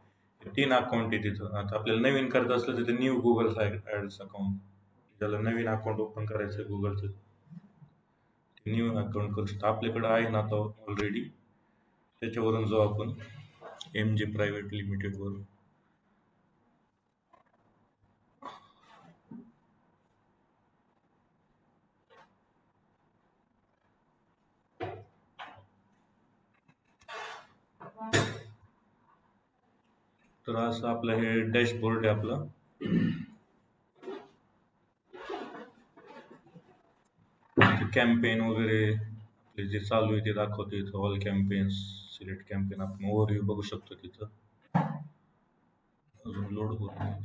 3 अकाउंट आहे तिथं. आता आपल्याला नवीन करायचं असलं तिथं न्यू गुगल ऍड्स अकाउंट, त्याला नवीन अकाउंट ओपन करायचं आहे गुगलचं, न्यू अकाउंट करू शकतो. आपल्याकडे आहे ना आता ऑलरेडी, त्याच्यावरून जाऊ आपण MJ प्रायव्हेट लिमिटेड वरून. तर असं आपलं हे डॅशबोर्ड आहे आपलं. कॅम्पेन वगैरे आपले जे चालू आहे ते दाखवतो इथं. ऑल कॅम्पेन्स, सिलेक्ट कॅम्पेन, आपण ओव्हरव्ह्यू बघू शकतो तिथं. अजून लोड होत नाही.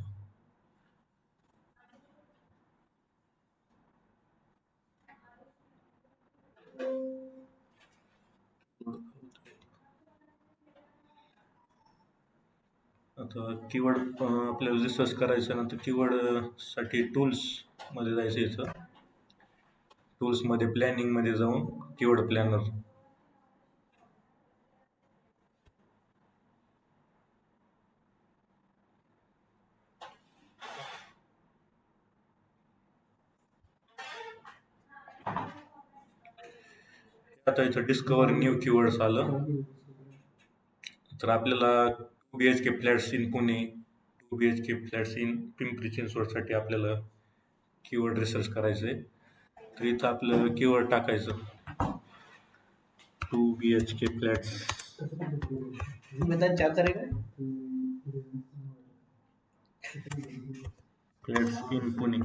आता कीवर्ड आपल्याला रिसर्च करायचं ना, तर कीवर्ड साठी टूल्स मध्ये जायचं. इथं टूल्स मध्ये प्लॅनिंग मध्ये जाऊन कीवर्ड प्लॅनर. आता इथं डिस्कवर न्यू कीवर्ड्स आलं. तर आपल्याला 2 BHK flats in Pune, 2 BHK flats in Pimpri चिंचवडसाठी आपल्याला कीवर्ड रिसर्च करायचंय. तर इथं आपलं कीवर्ड टाकायचं 2 BHK flats in Pune,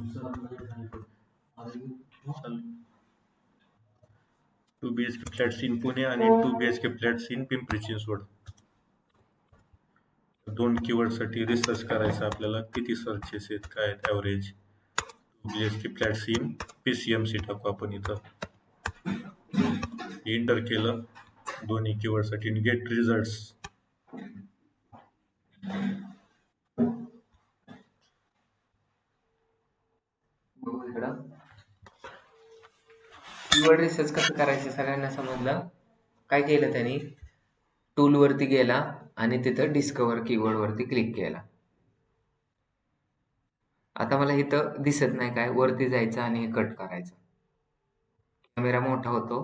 2 BHK flats in Pune आणि 2 BHK flats in Pimpri Chinchwad. 2 कीवर्डसाठी रिसर्च करायचं आपल्याला. किती सर्चेस आहेत, काय आहेत average. 2 BHK flats in PCMC टाकू आपण इथं. एंटर केलं दोन्ही कीवर्डसाठी, गेट रिझल्ट्स. बघू इकडं कीवर्ड रिसर्च कसं करायचं सगळ्यांना समजलं. काय केलं त्यांनी, टूल वरती गेला आणि तिथं डिस्कवर कीवर्ड वरती क्लिक केला. आता मला इथं दिसत नाही काय, वरती जायचं आणि हे कट करायचं. कॅमेरा मोठा होतो.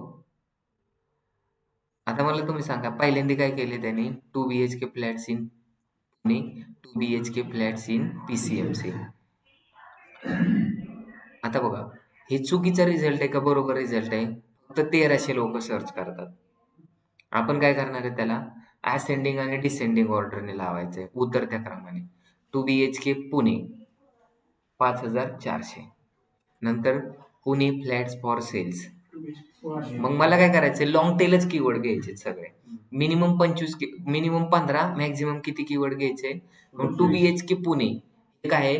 आता मला तुम्ही सांगा, पहिल्यांदा काय केले त्यांनी, 2 BHK flats in Pune, 2 BHK flats in PCMC. आता बघा, हे चुकीचा रिझल्ट आहे का बरोबर रिझल्ट आहे. फक्त 1300 लोक सर्च करतात. आपण काय करणार आहे, त्याला असेंडिंग आणि डिसेंडिंग ऑर्डरने लावायचंय, उतरत्या क्रमाने. 2 BHK पुणे 5400, नंतर पुणे फ्लॅट्स फॉर सेल्स. मग मला काय करायचंय, लॉंग टेलच कीवर्ड घ्यायचे सगळे. मिनिमम 15, मॅक्झिमम किती कीवर्ड घ्यायचे. मग 2 BHK पुणे हे काय आहे,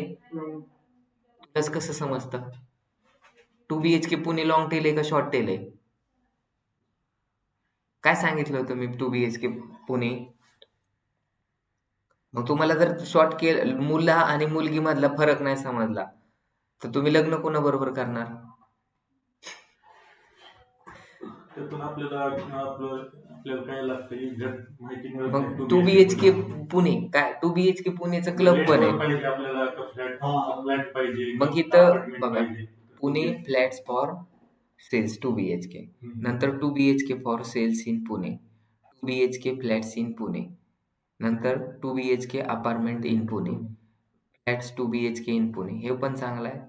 कसं समजतं. 2 BHK पुणे लॉंग टेल आहे का शॉर्ट टेल आहे. काय सांगितलं होतं मी 2 BHK पुणे, मग तुम्हाला जर शॉर्ट के मुला आणि मुलगी मधला फरक नाही समजला तर तुम्ही लग्न कोणाबरोबर करणार? त्यातून आपल्याला काय लागतं एक्झॅक्ट माहिती मिळत नाही. मग 2 BHK पुणे काय 2 BHK पुणेचं क्लब पण आहे. पाहिजे आपल्याला फ्लॅट पाहिजे, मग इथं अपार्टमेंट बघा पाहिजे. Pune flats for sales 2 BHK. नंतर 2 BHK for sales in Pune, 2 BHK flats in Pune, नंतर 2 BHK apartment in Pune, flats 2 BHK in Pune. हे पण चांगलं आहे.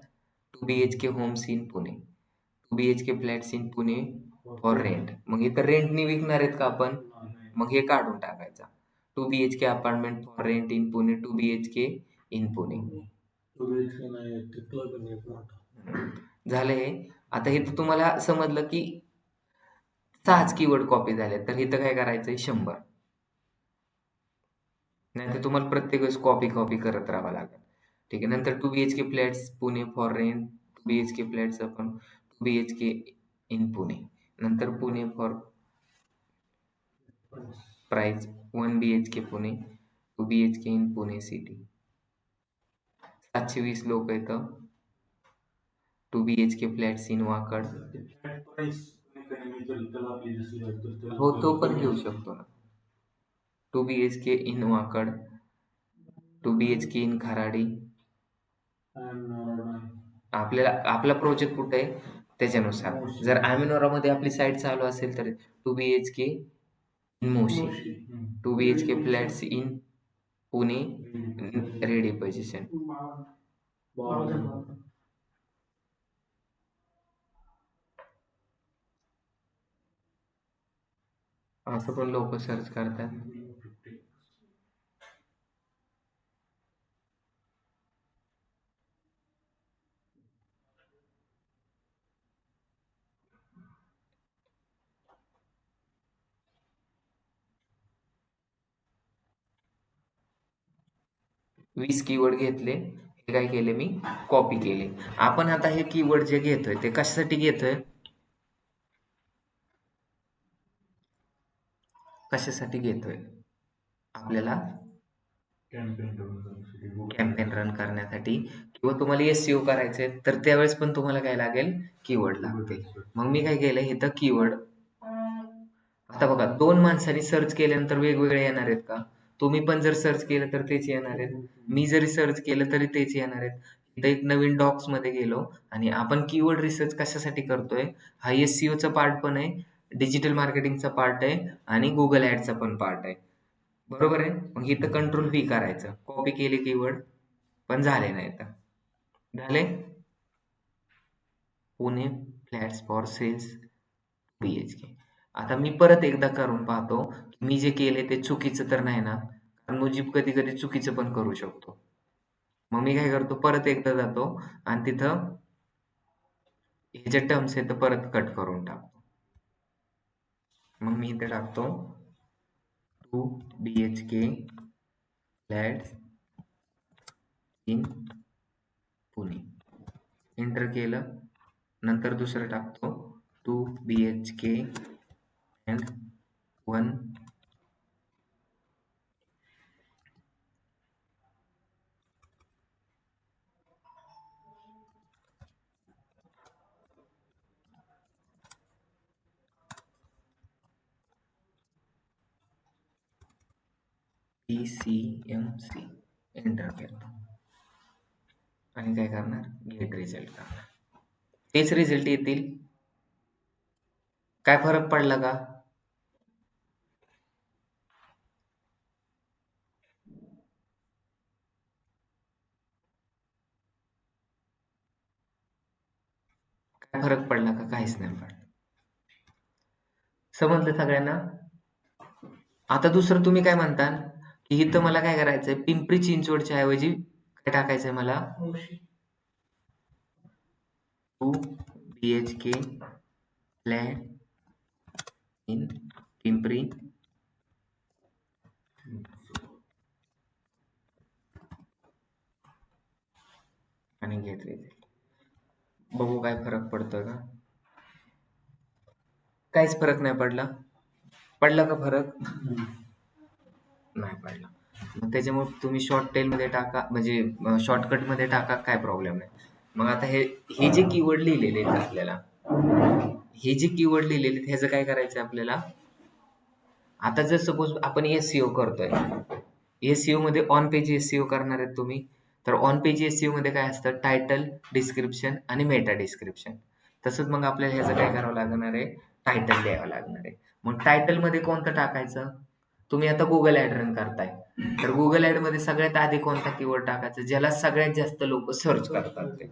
2 BHK homes in Pune, 2 BHK flats in Pune for rent. मग इथं रेंटनी विकणार आहेत का आपण? मग हे काढून टाकायचा. 2 BHK apartment for rent in Pune, 2 BHK in Pune. झालं हे. आता इथं तुम्हाला समजलं की 6च कीवर्ड कॉपी झाले, तर इथं काय करायचंय 100. नाहीतर तुम्हाला प्रत्येक वेळेस कॉपी करत राहावं लागेल. ठीक आहे. नंतर 2 BHK flats Pune for rent, 2 BHK flats आपण 2 BHK इन पुणे, नंतर Pune for price 1 BHK Pune, 2 BHK in Pune city. 720 लोक इथं. 2 BHK फ्लॅट्स इन वाकड. हो, तो पण घेऊ शकतो ना. 2 BHK in Wakad, 2 BHK in Kharadi. आपला प्रोजेक्ट कुठे आहे त्याच्यानुसार. जर आमिनोरामध्ये आपली साईट चालू असेल तर 2 BHK in Moshi, 2 BHK flats in Pune ready position. असं पण लोक सर्च करतात. वीस कीवर्ड घेतले, हे काय केले मी कॉपी केले. आपण आता हे कीवर्ड जे घेतोय ते कशासाठी घेतोय? कशासाठी घेतोय? आपल्याला कॅम्पेन रन करण्यासाठी किंवा तुम्हाला SEO करायचंय तर त्यावेळेस पण तुम्हाला काय लागेल कीवर्ड लागते. मग मी काय केलं इथं कीवर्ड. आता बघा 2 माणसांनी सर्च केल्यानंतर वेगवेगळे येणार आहेत का? तुम्ही पण जर सर्च केलं तर तेच येणार आहेत. मी जरी सर्च केलं तरी तेच येणार आहेत. इथं एक नवीन डॉक्स मध्ये गेलो आणि आपण कीवर्ड रिसर्च कशासाठी करतोय? हा SEOचा पार्ट पण आहे, डिजिटल मार्केटिंगचा पार्ट आहे आणि गुगल ऍडचा पण पार्ट आहे. बरोबर आहे. मग इथं कंट्रोल V करायचं. कॉपी केले कीवर्ड पण झाले नाही तर झाले. Pune flats for sales BHK. आता मी परत एकदा करून पाहतो मी जे केले ते चुकीचं तर नाही ना, कारण मुजीब कधी कधी चुकीचं पण करू शकतो. मग मी काय करतो परत एकदा जातो आणि तिथं हे जे टर्म्स आहेत ते परत कट करून टाकतो. मग मी इथे टाकतो 2 BHK flats in Pune. Enter केलं. नंतर दुसरं टाकतो 2 BHK and 1 PCMC. एंटर करतो आणि काय करणार गेट रिझल्ट करणार. तेच रिझल्ट येतील. काय फरक पडला का? काय फरक पडला का? काहीच नाही पडला. समजलं सगळ्यांना? आता दुसरं तुम्ही काय म्हणता की इथं मला काय करायचंय पिंपरी चिंचवडच्या ऐवजी काय टाकायचंय मला 2 BHK फ्लॅट इन पिंपरी आणि गेट रिझल्ट. बघू काय फरक पडतोय का? काहीच फरक नाही पडला. पडला का फरक? नाही पडला. मग त्याच्यामुळे तुम्ही शॉर्ट टेलमध्ये टाका, म्हणजे शॉर्टकटमध्ये टाका, काय प्रॉब्लेम नाही. मग आता हे जे कीवर्ड लिहिलेले आहेत आपल्याला, हे जे कीवर्ड लिहिलेले आहेत ह्याचं काय करायचं आपल्याला. आता जर सपोज आपण एसईओ करतोय, एसईओ मध्ये ऑन पेज एसईओ करणार आहेत तुम्ही, तर ऑन पेज एसईओ मध्ये काय असतं, टायटल, डिस्क्रिप्शन आणि मेटा डिस्क्रिप्शन. तसंच मग आपल्याला ह्याचं काय करावं लागणार आहे, टायटल द्यावं लागणार आहे. मग टायटल मध्ये कोणतं टाकायचं, तुम्ही आता गुगल ऍड रन करताय, तर गुगल ऍड मध्ये सगळ्यात आधी कोणता कीवर्ड टाकायचा ज्याला सगळ्यात जास्त लोक सर्च करतात ते.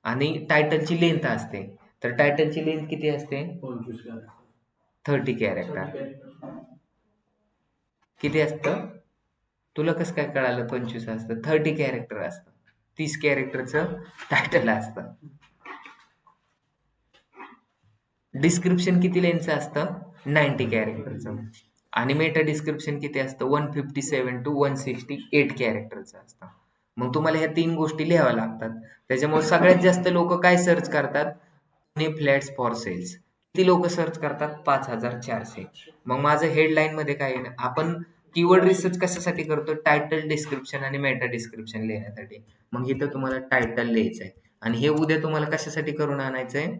आणि टायटलची लेंथ असते, तर टायटलची लेंथ किती असते, 30 कॅरेक्टर. किती असतं, तुला कसं काय कळालं 25 असतं, 30 कॅरेक्टर असतं, 30 कॅरेक्टरचं टायटल असतं. डिस्क्रिप्शन किती लेंथचं असतं, 90 कॅरेक्टरचं. आणि मेटा डिस्क्रिप्शन किती असतं, 157 to 168 कॅरेक्टरचं असतं. मग तुम्हाला ह्या 3 गोष्टी लिहाव्या लागतात. त्याच्यामुळे सगळ्यात जास्त लोक काय सर्च करतात, पुणे फ्लॅट्स फॉर सेल्स. किती लोक सर्च करतात, 5400. मग माझं हेडलाईन मध्ये काय आहे, आपण कीवर्ड रिसर्च कशासाठी करतो, टायटल, डिस्क्रिप्शन आणि मेटा डिस्क्रिप्शन लिहिण्यासाठी. मग इथं तुम्हाला टायटल लिहायचंय, आणि हे उद्या तुम्हाला कशासाठी करून आणायचंय,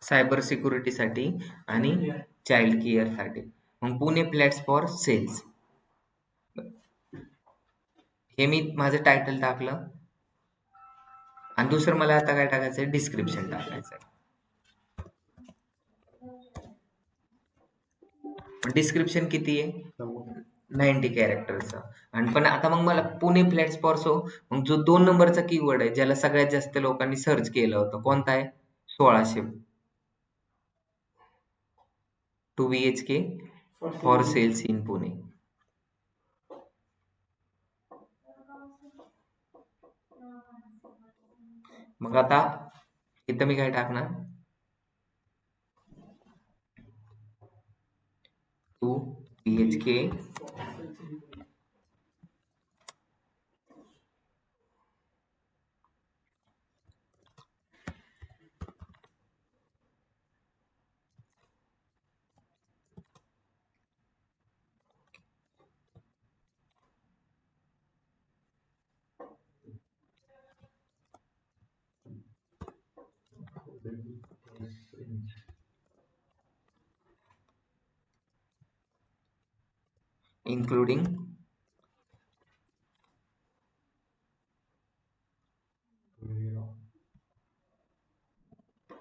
सायबर सिक्युरिटीसाठी आणि चाइल्ड केअरसाठी. मग पुणे फ्लॅट्स फॉर सेल्स, हे मी माझं टायटल टाकलं. आणि दुसरं मला आता काय टाकायचंय, डिस्क्रिप्शन टाकायचंय. डिस्क्रिप्शन किती आहे, 90 कॅरेक्टरचं. आणि पण आता मग मला पुणे फ्लॅट्स फॉर, सो मग जो 2 नंबरचा कीवर्ड आहे ज्याला सगळ्यात जास्त लोकांनी सर्च केलं होतं, कोणता आहे, 1600. 2 BHK for sales in Pune. मग आता इथं मी काय टाकणार, 2 BHK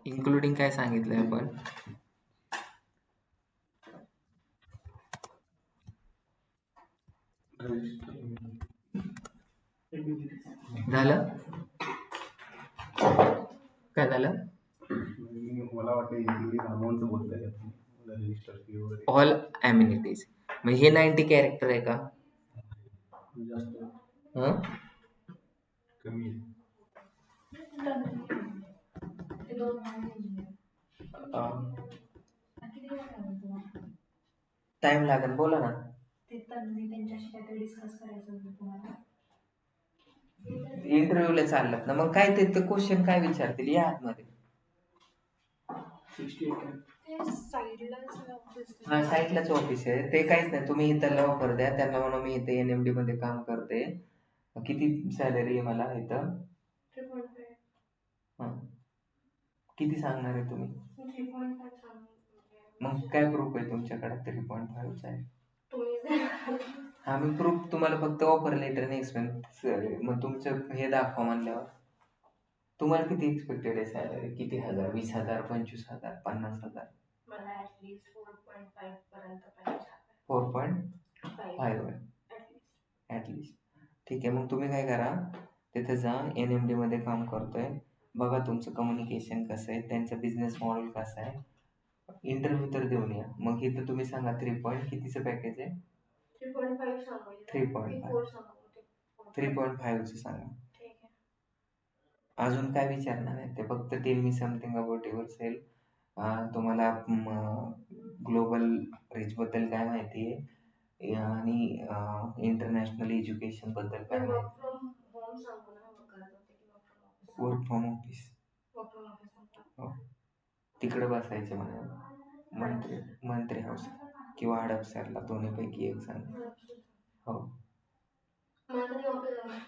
इन्क्लुडिंग काय सांगितलंय आपण, झालं, काय झालं, मला वाटतं अमाऊंटचं बोलताय रजिस्टर फी वगैरे ऑल अम्युनिटीज. मग हे 90 कॅरेक्टर आहे का, जास्त हं? कमी आहे. टाइम लागेल, बोला ना. इंटरव्ह्यूला चाललात ना, मग काय ते क्वेश्चन काय विचारतील या आतमध्ये. 68 हा, साईटलाच ऑफिस आहे, ते काहीच नाही, तुम्ही इथं ऑफर द्या त्यांना, म्हणा मी इथे NMD मध्ये काम करते, किती सॅलरी आहे मला इथं, हं. किती सांगणार आहे तुम्ही, मग काय प्रूफ आहे तुमच्याकडे 3.5 आहे. हा, मी प्रूफ तुम्हाला फक्त ऑफर लेटर आणि एक्सपेन्स, मग तुमचं हे दाखवा म्हणल्यावर. तुम्हाला किती एक्सपेक्टेड आहे सॅलरी, किती हजार, 20,000, 25,000, 50,000, 4.5 ॲटलिस्ट. ठीक आहे, मग तुम्ही काय करा, तिथे जा, NMD मध्ये काम करतोय, बघा तुमचं कम्युनिकेशन कसं आहे, त्यांचा बिझनेस मॉडेल कसं आहे, इंटरव्ह्यू तर देऊन या. मग इथं तुम्ही सांगा 3 कितीचं पॅकेज आहे, 3.5चं सांगा. अजून काय विचारणार आहे ते, फक्त tell me something about your self. तुम्हाला ग्लोबल रीचबद्दल काय माहिती आहे, आणि इंटरनॅशनल एज्युकेशन बद्दल काय माहिती, वर्क फ्रॉम ऑफिस, हो, तिकडे बसायचे म्हणा, मंत्री हाऊस. किंवा हडपसरला दोन्हीपैकी एक सांग. हो. मला तरी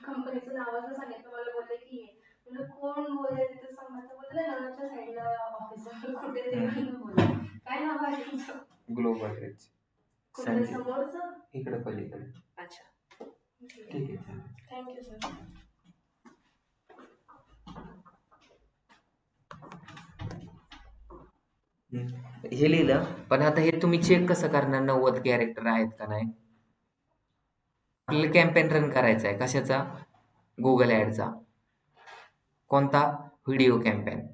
कंपनीचं नावाचं सांगितलं, मला बोलले की ये. म्हणलं कोण बोलले तिथे सांग, तर बोलले लग्नाच्या साईडला ऑफिस आहे कुठे ते म्हणून बोलले. काय नाव आहे तुमचं? Global rich. कुठे समोरचं? इकडे पलीकडे. अच्छा, ठीक आहे चालेल. Thank you sir. हे लिहिलं, पण आता हे तुम्ही चेक कसं करणार 90 कॅरेक्टर आहेत का नाही? आपल्याला कॅम्पेन रन करायचा आहे. कशाचा? गुगल ॲडचा. कोणता? Video campaign.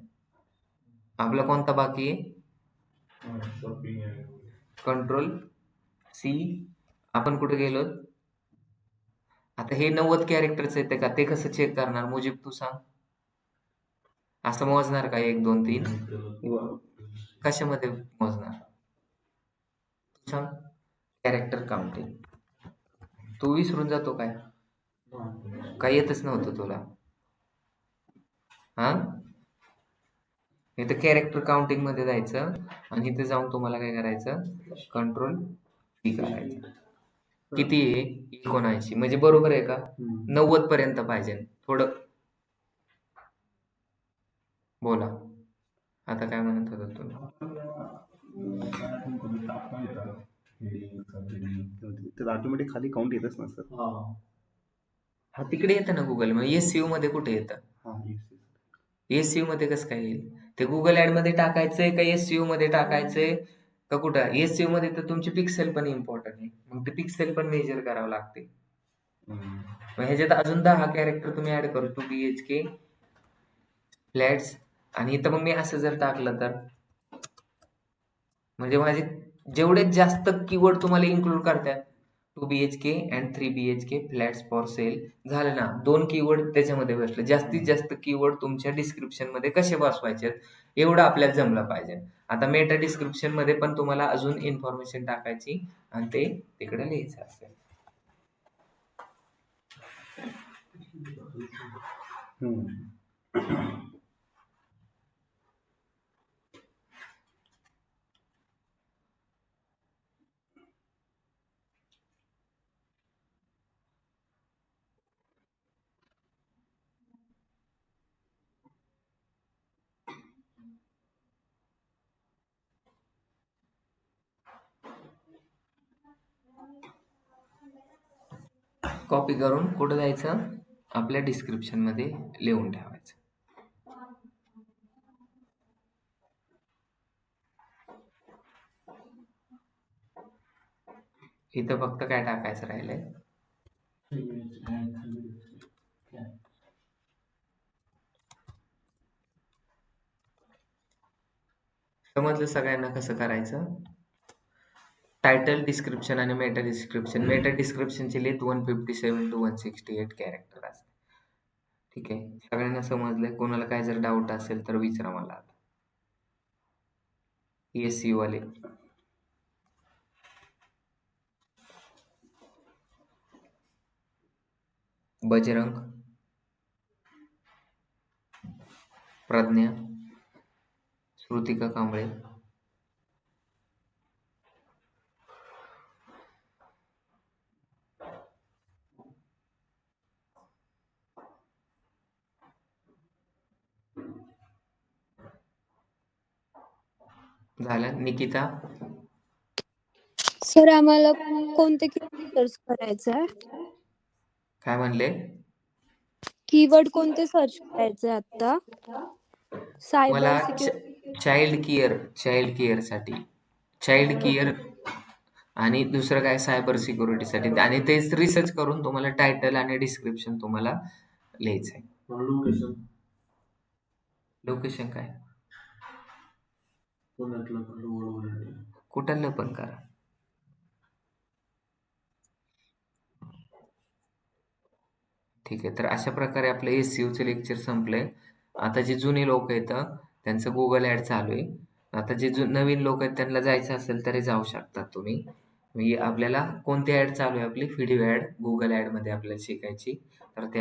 आपला कोणता बाकी आहे? शॉपिंग आहे. Control C. आपण कुठे गेलो? आता हे 90 कॅरेक्टरचं येते का? ते कसं चेक करणार? मुजीब तू सांग. असं मोजणार का 1 2 3? कशामध्ये मोजणार? तू सांग. Character counting. तू विसरून जातो काय? काय येतच नव्हतं तुला? हा? इथं कॅरेक्टर काउंटिंग मध्ये जायचं आणि इथे जाऊन तुम्हाला काय करायचं? कंट्रोल सी करायचं. किती आहे? 79. म्हणजे बरोबर आहे का? 90 पर्यंत पाहिजे. थोडं बोला. आता काय म्हणत होता तुम्ही? ऑटोमॅटिक खाली काउंट येतच ना सर. हा तिकडे येतं ना गुगल. मग एसईओ मध्ये कुठे येतं? हां येस. एसईओ मध्ये कसं काय येईल? ते गुगल ऍड मध्ये टाकायचंय का एसईओ मध्ये टाकायचंय का कुठं? एसईओ मध्ये तर तुमचे पिक्सेल पण इम्पॉर्टंट आहे. मग ते पिक्सेल पण मेजर करावं लागते. मग ह्याच्यात अजून 10 कॅरेक्टर तुम्ही ऍड करू. 2 BHK फ्लॅट्स. आणि इथं मग मी असं जर टाकलं तर म्हणजे माझे जेवढे जास्त कीवर्ड तुम्हाला इन्क्लूड करतात 2 BHK and 3 BHK flats for sale झालं ना. 2 कीवर्ड त्याच्यामध्ये बसले. जास्तीत जास्त कीवर्ड तुमच्या डिस्क्रिप्शन मध्ये कसे बसवायचे एवढं आपल्याला जमलं पाहिजे. आता मेटा डिस्क्रिप्शन मध्ये पण तुम्हाला अजून इन्फॉर्मेशन टाकायची आणि ते तिकडे लिहायचं असेल. कॉपी करून कुठं जायचं? आपल्या डिस्क्रिप्शन मध्ये लिहून ठेवायचं. इथं फक्त काय टाकायचं राहिलंय? समजलं सगळ्यांना कसं करायचं? टायटल, डिस्क्रिप्शन आणि मेटा डिस्क्रिप्शन. मेटा डिस्क्रिप्शनची लेंथ 157 to 168 कॅरेक्टर असते. ठीक आहे. सगळ्यांना समजलंय? कोणाला काय जर डाऊट असेल तर विचारा मला आता. एसईओ वाले. बजरंग, प्रज्ञा, श्रुतिका कांबळे, झालं. निकिता, सर आम्हाला कोणते कीवर्ड सर्च करायचं आहे? काय म्हणले? कीवर्ड कोणते सर्च करायचे आता? सायबर मला सिक्युरिटी. चाइल्ड केअर साठी चाइल्ड केअर आणि दुसरं काय सायबर सिक्युरिटीसाठी आणि तेच रिसर्च करून तुम्हाला टायटल आणि डिस्क्रिप्शन तुम्हाला लिहायचं आहे. लोकेशन काय? कुठलं पण करा. ठीक आहे. तर अशा प्रकारे आपलं एसईओचं लेक्चर संपलंय. आता जे जुने लोक आहेत त्यांचं गुगल ऍड चालू आहे. आता जे नवीन लोक आहेत त्यांना जायचं असेल तरी जाऊ शकतात तुम्ही. आपल्याला कोणती ऍड चालू आहे? आपली व्हिडिओ ऍड गुगल ऍड मध्ये आपल्याला शिकायची. तर ते